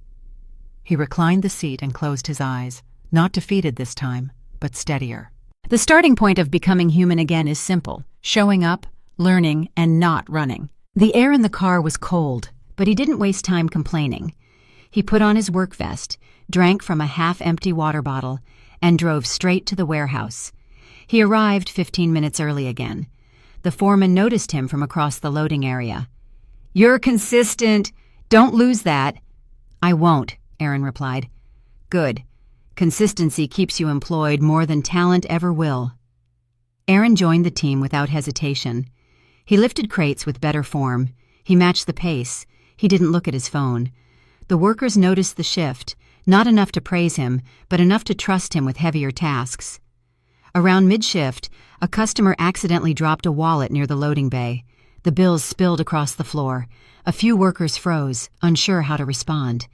He reclined the seat and closed his eyes, not defeated this time, but steadier. The starting point of becoming human again is simple: showing up, learning, and not running. The air in the car was cold, but he didn't waste time complaining. He put on his work vest, drank from a half-empty water bottle, and drove straight to the warehouse. He arrived 15 minutes early again. The foreman noticed him from across the loading area. "You're consistent. Don't lose that." "I won't," Aaron replied. "Good. Consistency keeps you employed more than talent ever will." Aaron joined the team without hesitation. He lifted crates with better form. He matched the pace. He didn't look at his phone. The workers noticed the shift, not enough to praise him, but enough to trust him with heavier tasks. Around mid-shift, a customer accidentally dropped a wallet near the loading bay. The bills spilled across the floor. A few workers froze, unsure how to respond.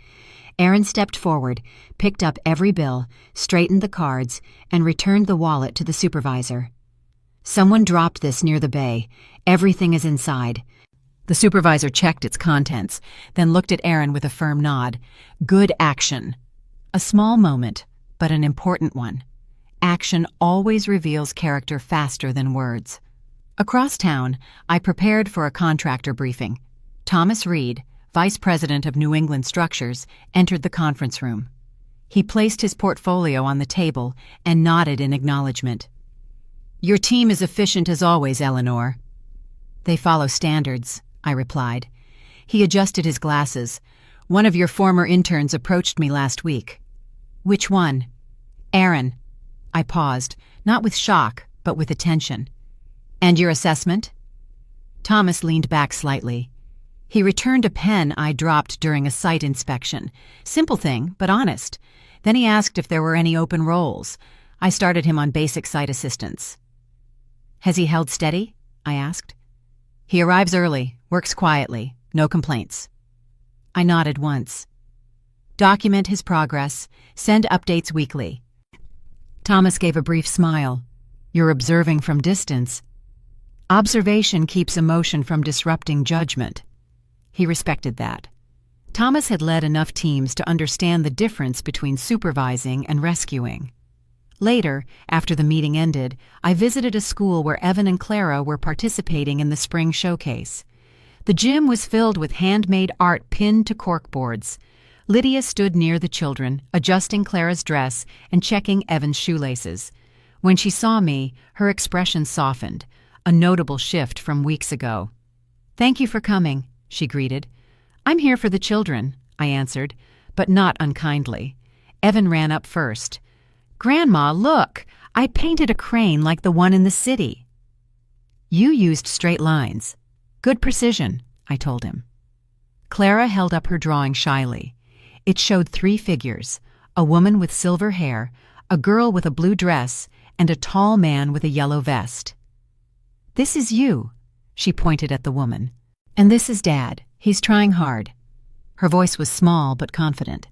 Aaron stepped forward, picked up every bill, straightened the cards, and returned the wallet to the supervisor. "Someone dropped this near the bay. Everything is inside." The supervisor checked its contents, then looked at Aaron with a firm nod. "Good action." A small moment, but an important one. Action always reveals character faster than words. Across town, I prepared for a contractor briefing. Thomas Reed, Vice President of New England Structures, entered the conference room. He placed his portfolio on the table and nodded in acknowledgement. "Your team is efficient as always, Eleanor." "They follow standards," I replied. He adjusted his glasses. "One of your former interns approached me last week." "Which one?" "Aaron." I paused, not with shock, but with attention. "And your assessment?" Thomas leaned back slightly. He returned a pen I dropped during a site inspection. Simple thing, but honest. Then he asked if there were any open roles. I started him on basic site assistance. Has he held steady? I asked. He arrives early, works quietly, no complaints. I nodded once. Document his progress, send updates weekly. Thomas gave a brief smile. You're observing from distance. Observation keeps emotion from disrupting judgment. He respected that. Thomas had led enough teams to understand the difference between supervising and rescuing. Later, after the meeting ended, I visited a school where Evan and Clara were participating in the spring showcase. The gym was filled with handmade art pinned to corkboards. Lydia stood near the children, adjusting Clara's dress and checking Evan's shoelaces. When she saw me, her expression softened, a notable shift from weeks ago. Thank you for coming, she greeted. I'm here for the children, I answered, but not unkindly. Evan ran up first. Grandma, look! I painted a crane like the one in the city. You used straight lines. Good precision, I told him. Clara held up her drawing shyly. It showed 3 figures, a woman with silver hair, a girl with a blue dress, and a tall man with a yellow vest. This is you, she pointed at the woman. And this is Dad. He's trying hard. Her voice was small but confident.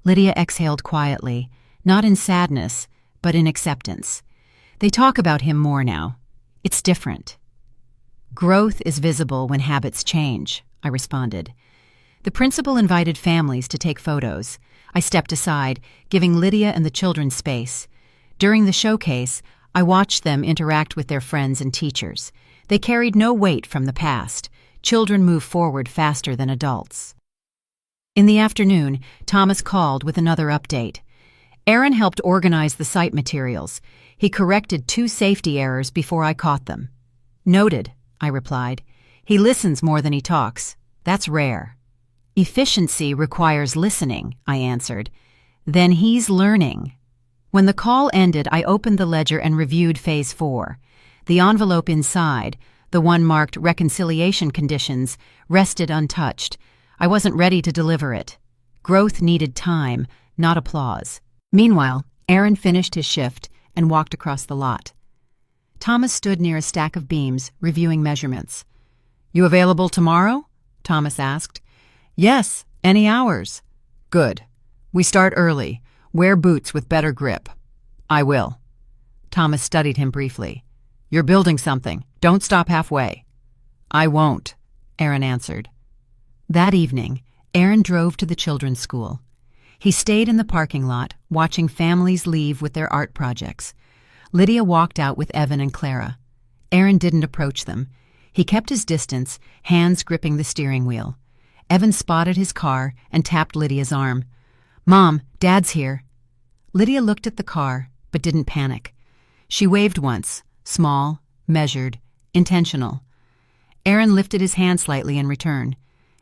Lydia exhaled quietly, not in sadness, but in acceptance. They talk about him more now. It's different. Growth is visible when habits change, I responded. The principal invited families to take photos. I stepped aside, giving Lydia and the children space. During the showcase, I watched them interact with their friends and teachers. They carried no weight from the past. Children move forward faster than adults. In the afternoon, Thomas called with another update. Aaron helped organize the site materials. He corrected 2 safety errors before I caught them. Noted, I replied. He listens more than he talks. That's rare. Efficiency requires listening, I answered. Then he's learning. When the call ended, I opened the ledger and reviewed Phase 4. The envelope inside, the one marked reconciliation conditions, rested untouched. I wasn't ready to deliver it. Growth needed time, not applause. Meanwhile, Aaron finished his shift and walked across the lot. Thomas stood near a stack of beams, reviewing measurements. You available tomorrow? Thomas asked. Yes, any hours. Good. We start early. Wear boots with better grip. I will. Thomas studied him briefly. You're building something. Don't stop halfway. I won't, Aaron answered. That evening, Aaron drove to the children's school. He stayed in the parking lot, watching families leave with their art projects. Lydia walked out with Evan and Clara. Aaron didn't approach them. He kept his distance, hands gripping the steering wheel. Evan spotted his car and tapped Lydia's arm. Mom, Dad's here. Lydia looked at the car, but didn't panic. She waved once, small, measured, intentional. Aaron lifted his hand slightly in return.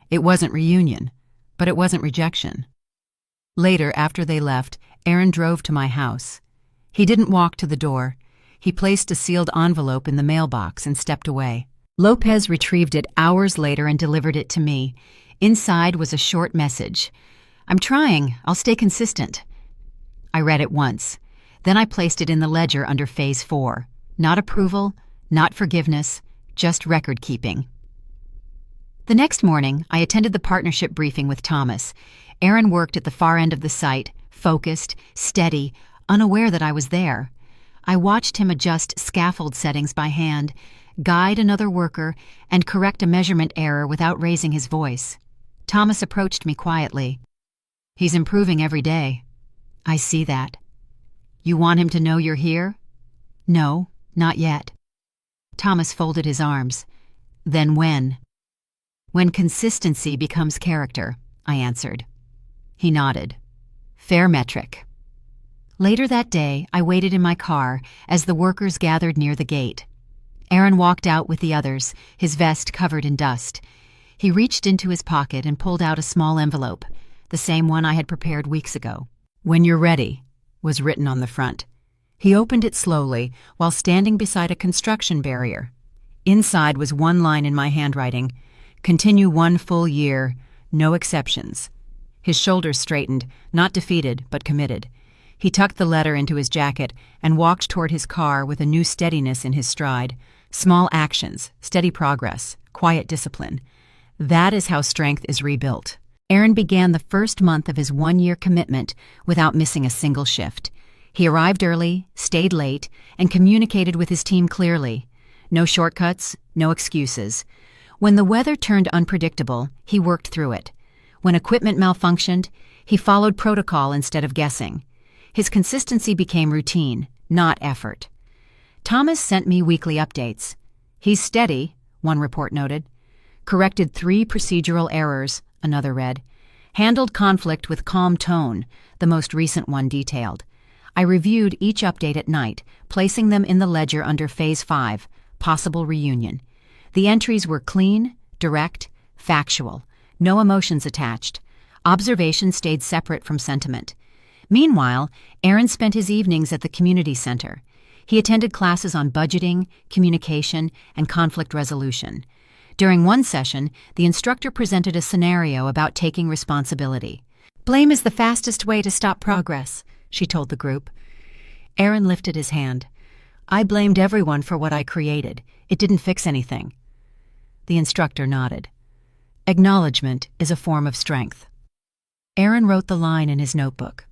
It wasn't reunion, but it wasn't rejection. Later, after they left, Aaron drove to my house. He didn't walk to the door. He placed a sealed envelope in the mailbox and stepped away. Lopez retrieved it hours later and delivered it to me. Inside was a short message. I'm trying. I'll stay consistent. I read it once. Then I placed it in the ledger under Phase 4. Not approval, not forgiveness, just record keeping. The next morning, I attended the partnership briefing with Thomas. Aaron worked at the far end of the site, focused, steady, unaware that I was there. I watched him adjust scaffold settings by hand, guide another worker, and correct a measurement error without raising his voice. Thomas approached me quietly. He's improving every day. I see that. You want him to know you're here? No, not yet. Thomas folded his arms. Then when? When consistency becomes character, I answered. He nodded. Fair metric. Later that day, I waited in my car as the workers gathered near the gate. Aaron walked out with the others, his vest covered in dust. He reached into his pocket and pulled out a small envelope, the same one I had prepared weeks ago. When you're ready, was written on the front. He opened it slowly while standing beside a construction barrier. Inside was one line in my handwriting, continue 1 full year, no exceptions. His shoulders straightened, not defeated, but committed. He tucked the letter into his jacket and walked toward his car with a new steadiness in his stride. Small actions, steady progress, quiet discipline. That is how strength is rebuilt. Aaron began the first month of his 1-year commitment without missing a single shift. He arrived early, stayed late, and communicated with his team clearly. No shortcuts, no excuses. When the weather turned unpredictable, he worked through it. When equipment malfunctioned, he followed protocol instead of guessing. His consistency became routine, not effort. Thomas sent me weekly updates. "He's steady," one report noted. "Corrected 3 procedural errors," another read. "Handled conflict with calm tone," the most recent one detailed. I reviewed each update at night, placing them in the ledger under Phase 5, Possible Reunion. The entries were clean, direct, factual, no emotions attached. Observation stayed separate from sentiment. Meanwhile, Aaron spent his evenings at the community center. He attended classes on budgeting, communication, and conflict resolution. During one session, the instructor presented a scenario about taking responsibility. "Blame is the fastest way to stop progress," she told the group. Aaron lifted his hand. "I blamed everyone for what I created. It didn't fix anything." The instructor nodded. Acknowledgement is a form of strength. Aaron wrote the line in his notebook.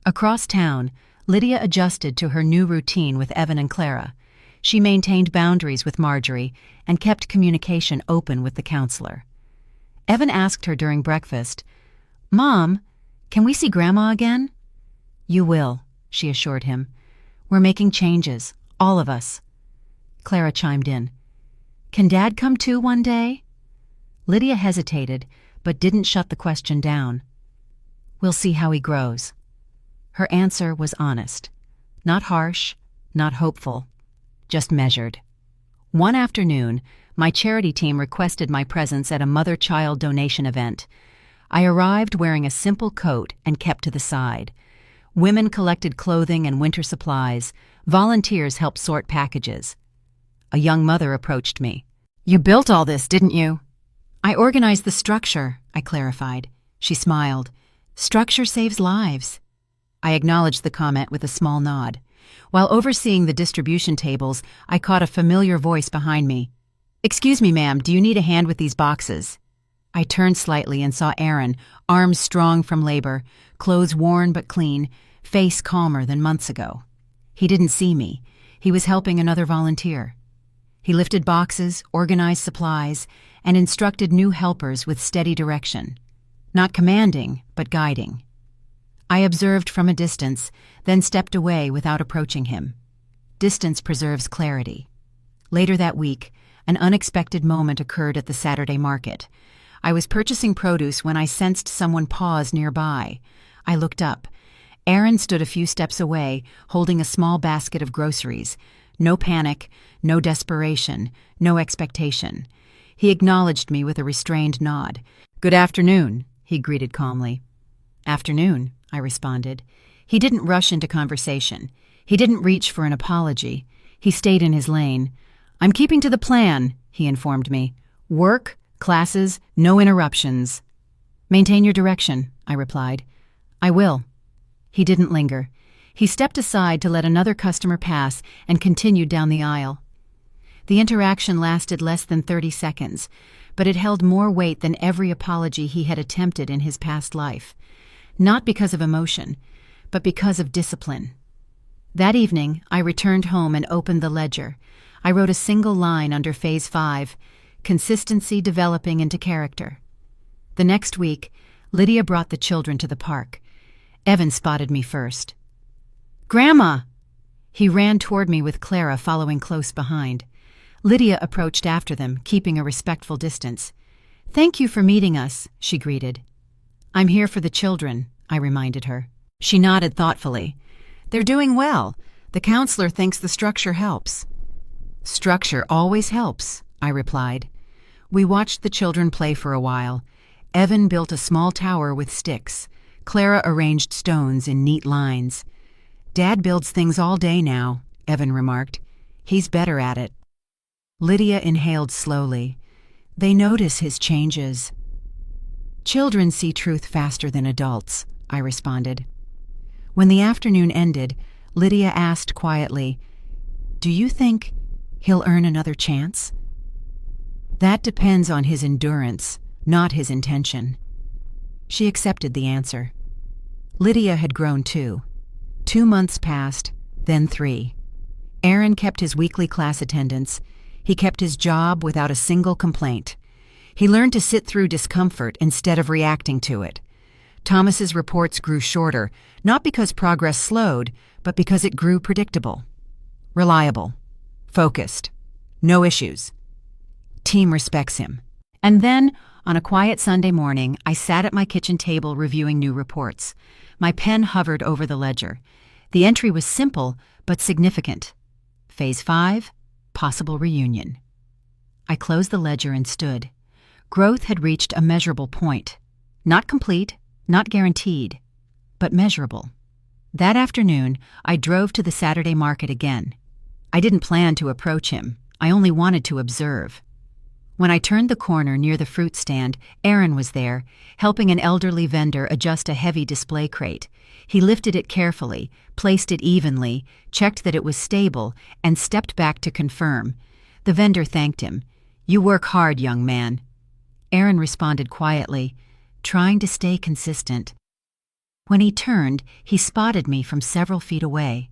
Across town, Lydia adjusted to her new routine with Evan and Clara. She maintained boundaries with Marjorie and kept communication open with the counselor. Evan asked her during breakfast, "Mom, can we see Grandma again?" "You will," she assured him. "We're making changes, all of us." Clara chimed in. "Can Dad come too one day?" Lydia hesitated, but didn't shut the question down. "We'll see how he grows." Her answer was honest. Not harsh, not hopeful, just measured. One afternoon, my charity team requested my presence at a mother-child donation event. I arrived wearing a simple coat and kept to the side. Women collected clothing and winter supplies. Volunteers helped sort packages. A young mother approached me. "You built all this, didn't you?" "I organized the structure," I clarified. She smiled. "Structure saves lives." I acknowledged the comment with a small nod. While overseeing the distribution tables, I caught a familiar voice behind me. "Excuse me, ma'am, do you need a hand with these boxes?" I turned slightly and saw Aaron, arms strong from labor, clothes worn but clean, face calmer than months ago. He didn't see me. He was helping another volunteer. He lifted boxes, organized supplies, and instructed new helpers with steady direction. Not commanding, but guiding. I observed from a distance, then stepped away without approaching him. Distance preserves clarity. Later that week, an unexpected moment occurred at the Saturday market. I was purchasing produce when I sensed someone pause nearby. I looked up. Aaron stood a few steps away, holding a small basket of groceries. No panic, no desperation, no expectation. He acknowledged me with a restrained nod. "Good afternoon," he greeted calmly. "Afternoon," I responded. He didn't rush into conversation. He didn't reach for an apology. He stayed in his lane. "I'm keeping to the plan," he informed me. "Work, classes, no interruptions." "Maintain your direction," I replied. "I will." He didn't linger. He stepped aside to let another customer pass and continued down the aisle. The interaction lasted less than 30 seconds, but it held more weight than every apology he had attempted in his past life. Not because of emotion, but because of discipline. That evening, I returned home and opened the ledger. I wrote a single line under Phase 5, Consistency Developing into Character. The next week, Lydia brought the children to the park. Evan spotted me first. "Grandma!" He ran toward me with Clara following close behind. Lydia approached after them, keeping a respectful distance. "Thank you for meeting us," she greeted. "I'm here for the children," I reminded her. She nodded thoughtfully. "They're doing well. The counselor thinks the structure helps." "Structure always helps," I replied. We watched the children play for a while. Evan built a small tower with sticks. Clara arranged stones in neat lines. "Dad builds things all day now," Evan remarked. "He's better at it." Lydia inhaled slowly. "They notice his changes." "Children see truth faster than adults," I responded. When the afternoon ended, Lydia asked quietly, "Do you think he'll earn another chance?" "That depends on his endurance, not his intention." She accepted the answer. Lydia had grown too. 2 months passed, then 3. Aaron kept his weekly class attendance. He kept his job without a single complaint. He learned to sit through discomfort instead of reacting to it. Thomas's reports grew shorter, not because progress slowed, but because it grew predictable. Reliable. Focused. No issues. Team respects him. And then, on a quiet Sunday morning, I sat at my kitchen table reviewing new reports. My pen hovered over the ledger. The entry was simple, but significant. Phase 5, possible reunion. I closed the ledger and stood. Growth had reached a measurable point. Not complete, not guaranteed, but measurable. That afternoon, I drove to the Saturday market again. I didn't plan to approach him. I only wanted to observe. When I turned the corner near the fruit stand, Aaron was there, helping an elderly vendor adjust a heavy display crate. He lifted it carefully, placed it evenly, checked that it was stable, and stepped back to confirm. The vendor thanked him. "You work hard, young man." Aaron responded quietly, trying to stay consistent. When he turned, he spotted me from several feet away.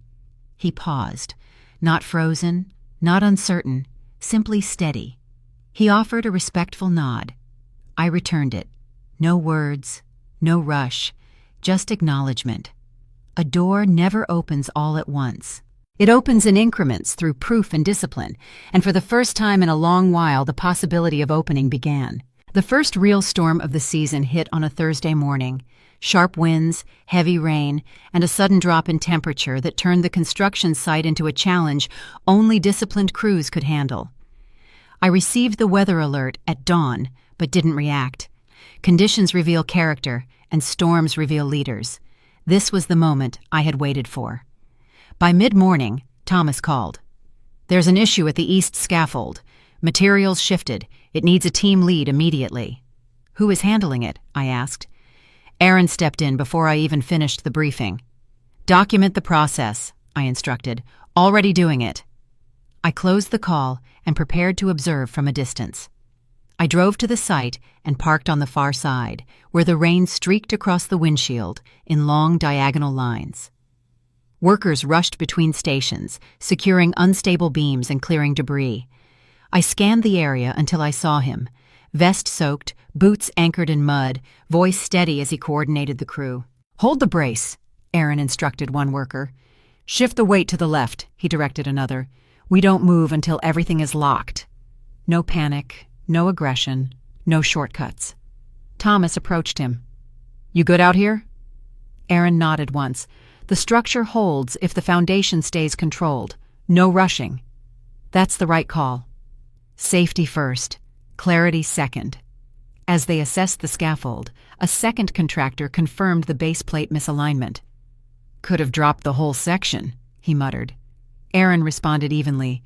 He paused, not frozen, not uncertain, simply steady. He offered a respectful nod. I returned it. No words, no rush, just acknowledgement. A door never opens all at once. It opens in increments through proof and discipline, and for the first time in a long while the possibility of opening began. The first real storm of the season hit on a Thursday morning. Sharp winds, heavy rain, and a sudden drop in temperature that turned the construction site into a challenge only disciplined crews could handle. I received the weather alert at dawn, but didn't react. Conditions reveal character, and storms reveal leaders. This was the moment I had waited for. By mid-morning, Thomas called. "There's an issue at the east scaffold. Materials shifted. It needs a team lead immediately." "Who is handling it?" I asked. Aaron stepped in before I even finished the briefing. "Document the process," I instructed. "Already doing it." I closed the call and prepared to observe from a distance. I drove to the site and parked on the far side, where the rain streaked across the windshield in long diagonal lines. Workers rushed between stations, securing unstable beams and clearing debris. I scanned the area until I saw him, vest soaked, boots anchored in mud, voice steady as he coordinated the crew. "Hold the brace," Aaron instructed one worker. "Shift the weight to the left," he directed another. "We don't move until everything is locked." No panic, no aggression, no shortcuts. Thomas approached him. "You good out here?" Aaron nodded once. "The structure holds if the foundation stays controlled. No rushing." "That's the right call." Safety first, clarity second. As they assessed the scaffold, a second contractor confirmed the base plate misalignment. "Could have dropped the whole section," he muttered. Aaron responded evenly.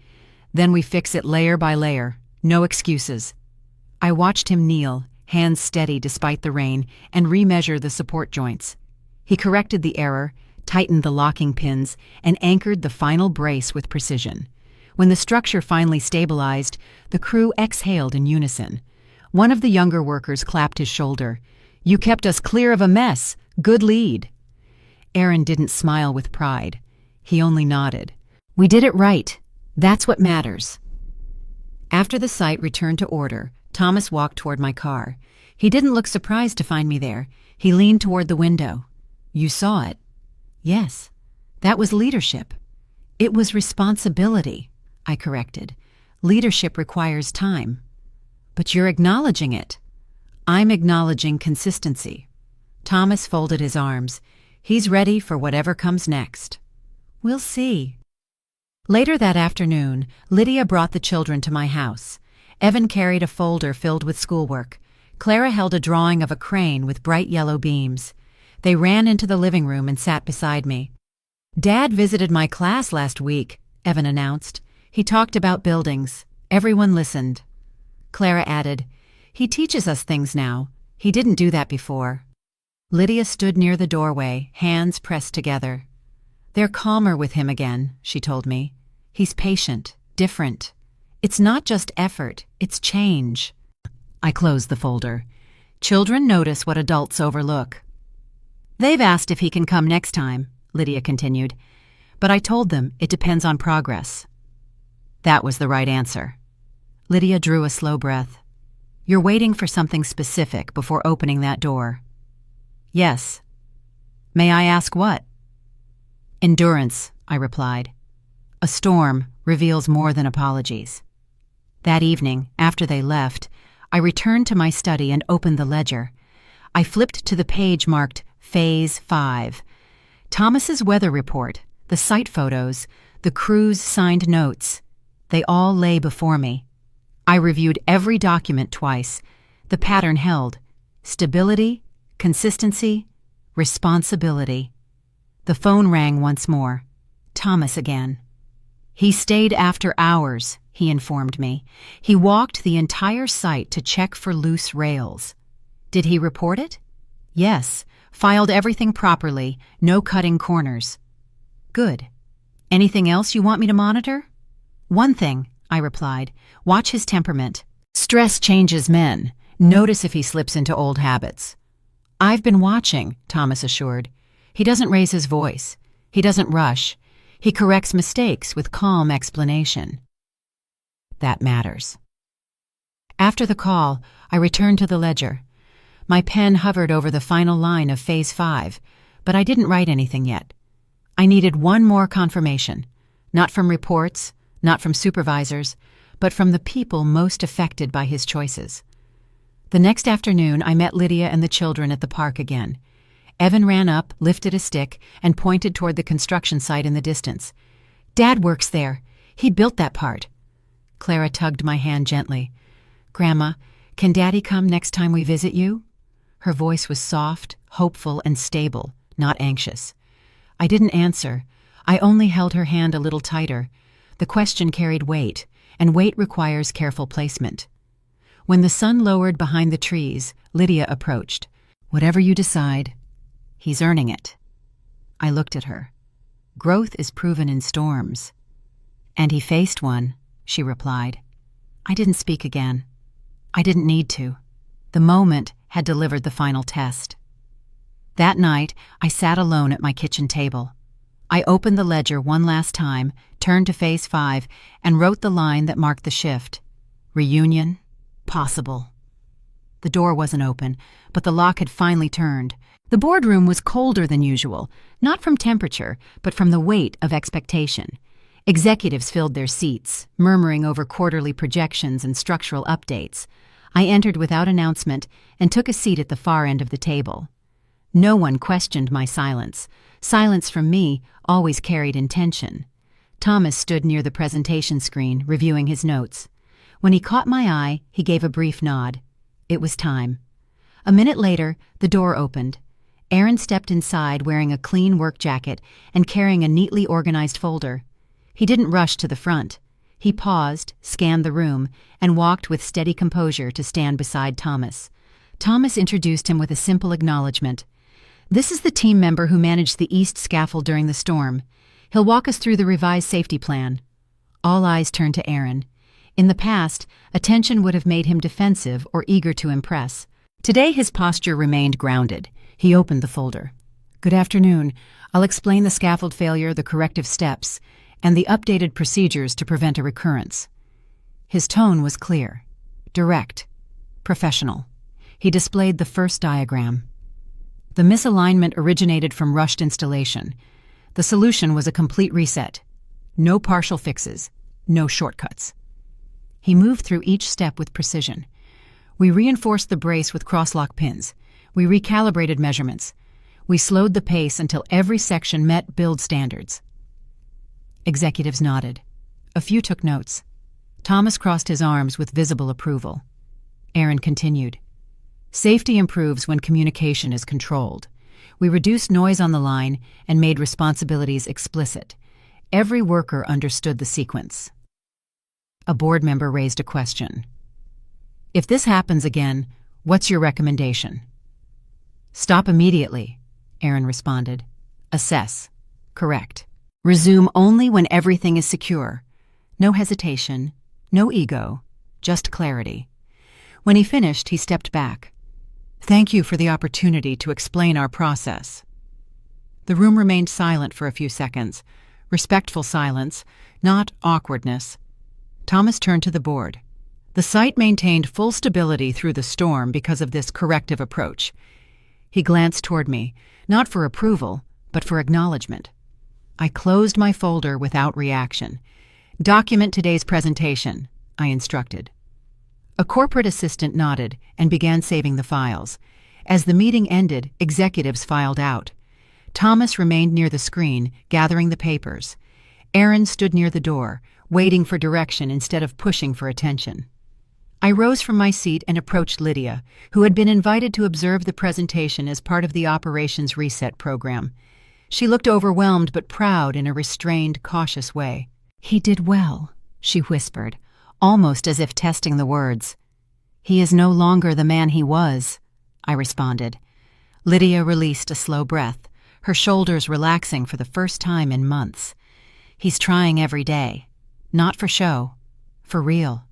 "Then we fix it layer by layer. No excuses." I watched him kneel, hands steady despite the rain, and remeasure the support joints. He corrected the error, tightened the locking pins, and anchored the final brace with precision. When the structure finally stabilized, the crew exhaled in unison. One of the younger workers clapped his shoulder. "You kept us clear of a mess. Good lead." Aaron didn't smile with pride. He only nodded. "We did it right. That's what matters." After the site returned to order, Thomas walked toward my car. He didn't look surprised to find me there. He leaned toward the window. "You saw it." "Yes. That was leadership." "It was responsibility," I corrected. "Leadership requires time." "But you're acknowledging it." "I'm acknowledging consistency." Thomas folded his arms. He's ready for whatever comes next. "We'll see." Later that afternoon, Lydia brought the children to my house. Evan carried a folder filled with schoolwork. Clara held a drawing of a crane with bright yellow beams. They ran into the living room and sat beside me. "Dad visited my class last week," Evan announced. "He talked about buildings. Everyone listened." Clara added, "He teaches us things now. He didn't do that before." Lydia stood near the doorway, hands pressed together. "They're calmer with him again," she told me. "He's patient, different. It's not just effort, it's change." I closed the folder. Children notice what adults overlook. "They've asked if he can come next time," Lydia continued, "but I told them it depends on progress." That was the right answer. Lydia drew a slow breath. "You're waiting for something specific before opening that door." "Yes." "May I ask what?" "Endurance," I replied. "A storm reveals more than apologies." That evening, after they left, I returned to my study and opened the ledger. I flipped to the page marked Phase 5. Thomas's weather report, the site photos, the crew's signed notes. They all lay before me. I reviewed every document twice. The pattern held: stability, consistency, responsibility. The phone rang once more. Thomas again. "He stayed after hours," he informed me. "He walked the entire site to check for loose rails." "Did he report it?" "Yes, filed everything properly, no cutting corners." "Good. Anything else you want me to monitor?" "One thing," I replied. "Watch his temperament. Stress changes men. Notice if he slips into old habits." "I've been watching," Thomas assured. "He doesn't raise his voice. He doesn't rush. He corrects mistakes with calm explanation." That matters. After the call, I returned to the ledger. My pen hovered over the final line of Phase 5, but I didn't write anything yet. I needed one more confirmation, not from reports, not from supervisors, but from the people most affected by his choices. The next afternoon, I met Lydia and the children at the park again. Evan ran up, lifted a stick, and pointed toward the construction site in the distance. "Dad works there. He built that part." Clara tugged my hand gently. "Grandma, can Daddy come next time we visit you?" Her voice was soft, hopeful, and stable, not anxious. I didn't answer. I only held her hand a little tighter. The question carried weight, and weight requires careful placement. When the sun lowered behind the trees, Lydia approached. "Whatever you decide, he's earning it." I looked at her. "Growth is proven in storms." "And he faced one," she replied. I didn't speak again. I didn't need to. The moment had delivered the final test. That night, I sat alone at my kitchen table. I opened the ledger one last time, turned to Phase 5, and wrote the line that marked the shift. Reunion, possible. The door wasn't open, but the lock had finally turned. The boardroom was colder than usual, not from temperature, but from the weight of expectation. Executives filled their seats, murmuring over quarterly projections and structural updates. I entered without announcement and took a seat at the far end of the table. No one questioned my silence. Silence from me always carried intention. Thomas stood near the presentation screen, reviewing his notes. When he caught my eye, he gave a brief nod. It was time. A minute later, the door opened. Aaron stepped inside wearing a clean work jacket and carrying a neatly organized folder. He didn't rush to the front. He paused, scanned the room, and walked with steady composure to stand beside Thomas. Thomas introduced him with a simple acknowledgement. "This is the team member who managed the east scaffold during the storm. He'll walk us through the revised safety plan." All eyes turned to Aaron. In the past, attention would have made him defensive or eager to impress. Today his posture remained grounded. He opened the folder. "Good afternoon. I'll explain the scaffold failure, the corrective steps, and the updated procedures to prevent a recurrence." His tone was clear, direct, professional. He displayed the first diagram. The misalignment originated from rushed installation. The solution was a complete reset. No partial fixes, no shortcuts. He moved through each step with precision. We reinforced the brace with crosslock pins. We recalibrated measurements. We slowed the pace until every section met build standards. Executives nodded. A few took notes. Thomas crossed his arms with visible approval. Aaron continued. "Safety improves when communication is controlled. We reduced noise on the line and made responsibilities explicit. Every worker understood the sequence." A board member raised a question. "If this happens again, what's your recommendation?" Stop immediately, Aaron responded. Assess. Correct. Resume only when everything is secure. No hesitation, no ego, just clarity. When he finished, he stepped back. Thank you for the opportunity to explain our process. The room remained silent for a few seconds. Respectful silence, not awkwardness. Thomas turned to the board. The site maintained full stability through the storm because of this corrective approach. He glanced toward me, not for approval, but for acknowledgement. I closed my folder without reaction. Document today's presentation, I instructed. A corporate assistant nodded and began saving the files. As the meeting ended, executives filed out. Thomas remained near the screen, gathering the papers. Aaron stood near the door, waiting for direction instead of pushing for attention. I rose from my seat and approached Lydia, who had been invited to observe the presentation as part of the Operations Reset program. She looked overwhelmed but proud in a restrained, cautious way. He did well, she whispered, almost as if testing the words. He is no longer the man he was, I responded. Lydia released a slow breath, her shoulders relaxing for the first time in months. He's trying every day. Not for show. For real.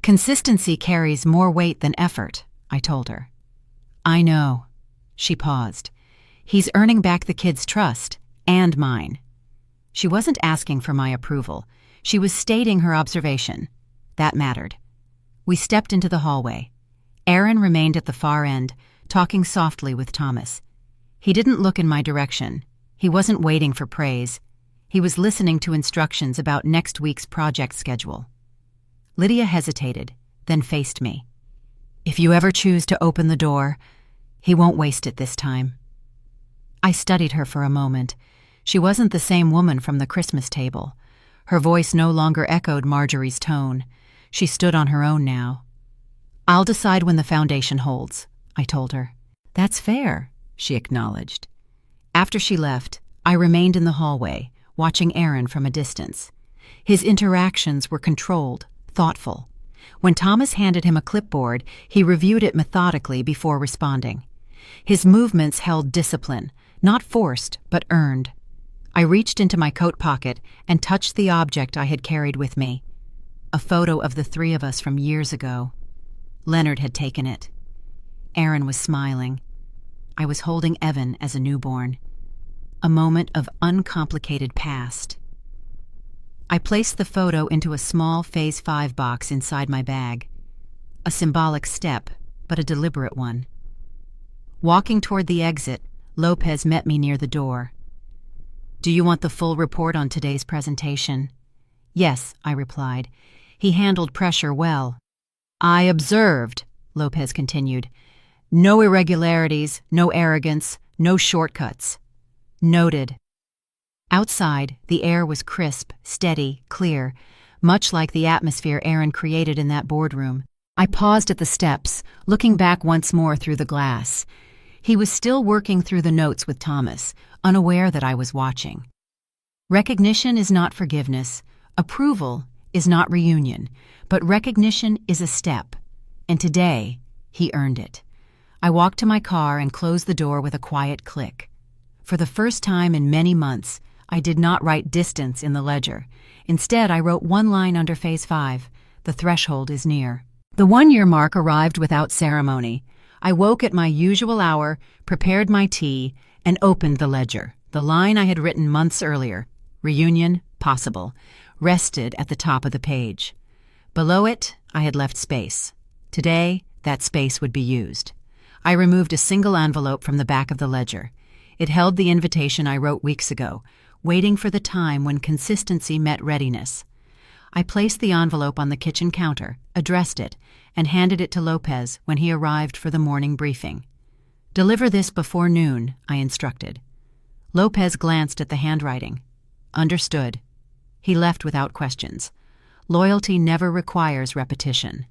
Consistency carries more weight than effort, I told her. I know. She paused. He's earning back the kids' trust, and mine. She wasn't asking for my approval. She was stating her observation. That mattered. We stepped into the hallway. Aaron remained at the far end, talking softly with Thomas. He didn't look in my direction. He wasn't waiting for praise. He was listening to instructions about next week's project schedule. Lydia hesitated, then faced me. If you ever choose to open the door, he won't waste it this time. I studied her for a moment. She wasn't the same woman from the Christmas table. Her voice no longer echoed Marjorie's tone. She stood on her own now. I'll decide when the foundation holds, I told her. That's fair, she acknowledged. After she left, I remained in the hallway, watching Aaron from a distance. His interactions were controlled, thoughtful. When Thomas handed him a clipboard, he reviewed it methodically before responding. His movements held discipline, not forced, but earned. I reached into my coat pocket and touched the object I had carried with me. A photo of the three of us from years ago. Leonard had taken it. Aaron was smiling. I was holding Evan as a newborn. A moment of uncomplicated past. I placed the photo into a small Phase 5 box inside my bag. A symbolic step, but a deliberate one. Walking toward the exit, Lopez met me near the door. Do you want the full report on today's presentation? Yes, I replied. He handled pressure well. I observed, Lopez continued. No irregularities, no arrogance, no shortcuts. Noted. Outside, the air was crisp, steady, clear, much like the atmosphere Aaron created in that boardroom. I paused at the steps, looking back once more through the glass. He was still working through the notes with Thomas, unaware that I was watching. Recognition is not forgiveness. Approval is not reunion. But recognition is a step. And today, he earned it. I walked to my car and closed the door with a quiet click. For the first time in many months, I did not write distance in the ledger. Instead, I wrote one line under Phase 5. The threshold is near. The 1-year mark arrived without ceremony. I woke at my usual hour, prepared my tea, and opened the ledger. The line I had written months earlier, reunion, possible, rested at the top of the page. Below it, I had left space. Today, that space would be used. I removed a single envelope from the back of the ledger. It held the invitation I wrote weeks ago, waiting for the time when consistency met readiness. I placed the envelope on the kitchen counter, addressed it, and handed it to Lopez when he arrived for the morning briefing. Deliver this before noon, I instructed. Lopez glanced at the handwriting. Understood. He left without questions. Loyalty never requires repetition.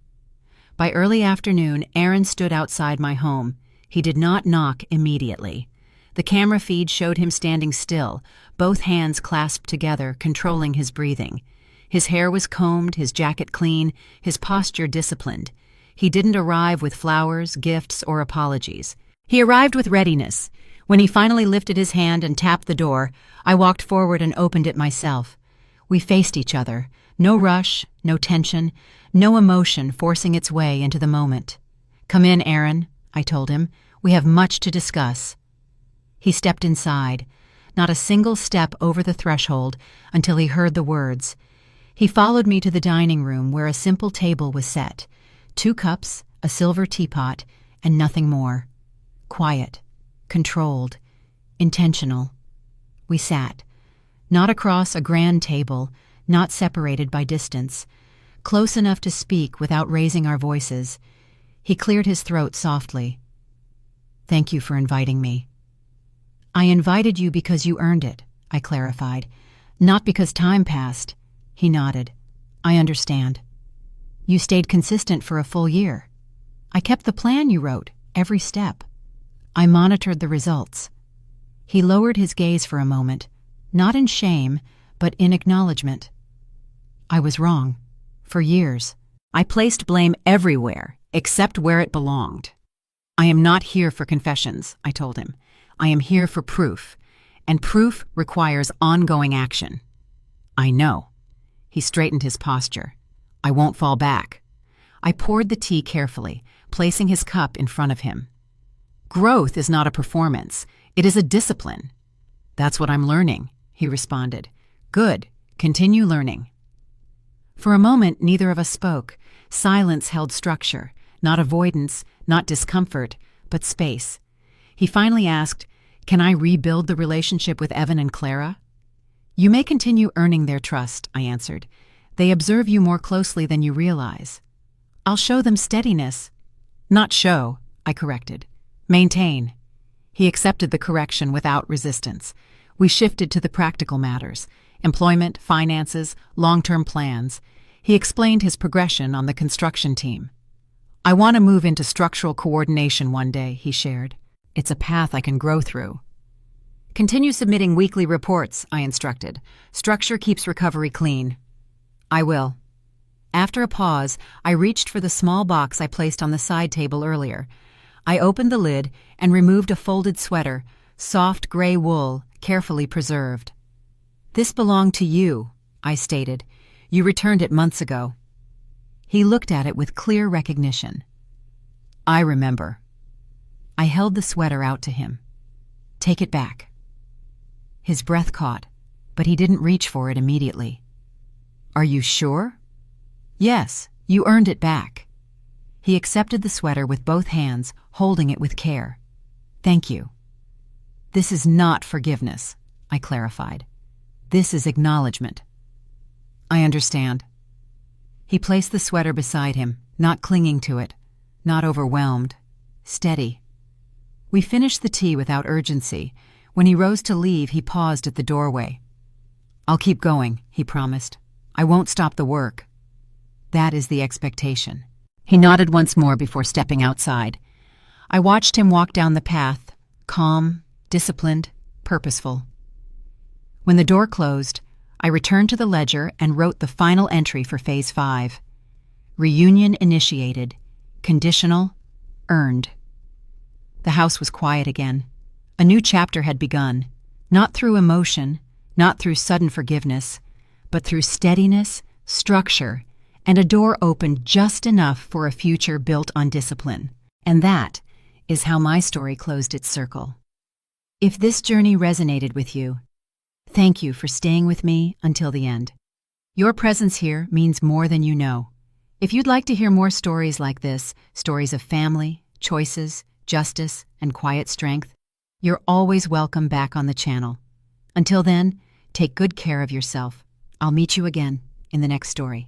By early afternoon, Aaron stood outside my home. He did not knock immediately. The camera feed showed him standing still, both hands clasped together, controlling his breathing. His hair was combed, his jacket clean, his posture disciplined. He didn't arrive with flowers, gifts, or apologies. He arrived with readiness. When he finally lifted his hand and tapped the door, I walked forward and opened it myself. We faced each other. No rush, no tension, no emotion forcing its way into the moment. "Come in, Aaron," I told him. "We have much to discuss." He stepped inside, not a single step over the threshold until he heard the words. He followed me to the dining room where a simple table was set, 2 cups, a silver teapot, and nothing more. Quiet, controlled, intentional. We sat, not across a grand table, not separated by distance, close enough to speak without raising our voices. He cleared his throat softly. "Thank you for inviting me." "I invited you because you earned it," I clarified, "not because time passed." He nodded. "I understand. You stayed consistent for a full year. I kept the plan you wrote, every step. I monitored the results." He lowered his gaze for a moment, not in shame, but in acknowledgement. "I was wrong. For years. I placed blame everywhere, except where it belonged. I am not here for confessions," I told him. "I am here for proof, and proof requires ongoing action." "I know." He straightened his posture. "I won't fall back." I poured the tea carefully, placing his cup in front of him. "Growth is not a performance. It is a discipline." "That's what I'm learning," he responded. "Good. Continue learning." For a moment, neither of us spoke. Silence held structure, not avoidance, not discomfort, but space. He finally asked, "Can I rebuild the relationship with Evan and Clara?" "You may continue earning their trust," I answered. "They observe you more closely than you realize." "I'll show them steadiness." "Not show," I corrected. "Maintain." He accepted the correction without resistance. We shifted to the practical matters: employment, finances, long-term plans. He explained his progression on the construction team. "I want to move into structural coordination one day," he shared. "It's a path I can grow through." "Continue submitting weekly reports," I instructed. "Structure keeps recovery clean." "I will." After a pause, I reached for the small box I placed on the side table earlier. I opened the lid and removed a folded sweater, soft gray wool, carefully preserved. "This belonged to you," I stated. "You returned it months ago." He looked at it with clear recognition. "I remember." I held the sweater out to him. "Take it back." His breath caught, but he didn't reach for it immediately. "Are you sure?" "Yes, you earned it back." He accepted the sweater with both hands, holding it with care. "Thank you." "This is not forgiveness," I clarified. "This is acknowledgement." "I understand." He placed the sweater beside him, not clinging to it, not overwhelmed, steady. We finished the tea without urgency. When he rose to leave, he paused at the doorway. "I'll keep going," he promised. "I won't stop the work." "That is the expectation." He nodded once more before stepping outside. I watched him walk down the path, calm, disciplined, purposeful. When the door closed, I returned to the ledger and wrote the final entry for Phase 5. Reunion initiated, conditional, earned. The house was quiet again. A new chapter had begun, not through emotion, not through sudden forgiveness, but through steadiness, structure, and a door opened just enough for a future built on discipline. And that is how my story closed its circle. If this journey resonated with you, thank you for staying with me until the end. Your presence here means more than you know. If you'd like to hear more stories like this, stories of family, choices, justice, and quiet strength, you're always welcome back on the channel. Until then, take good care of yourself. I'll meet you again in the next story.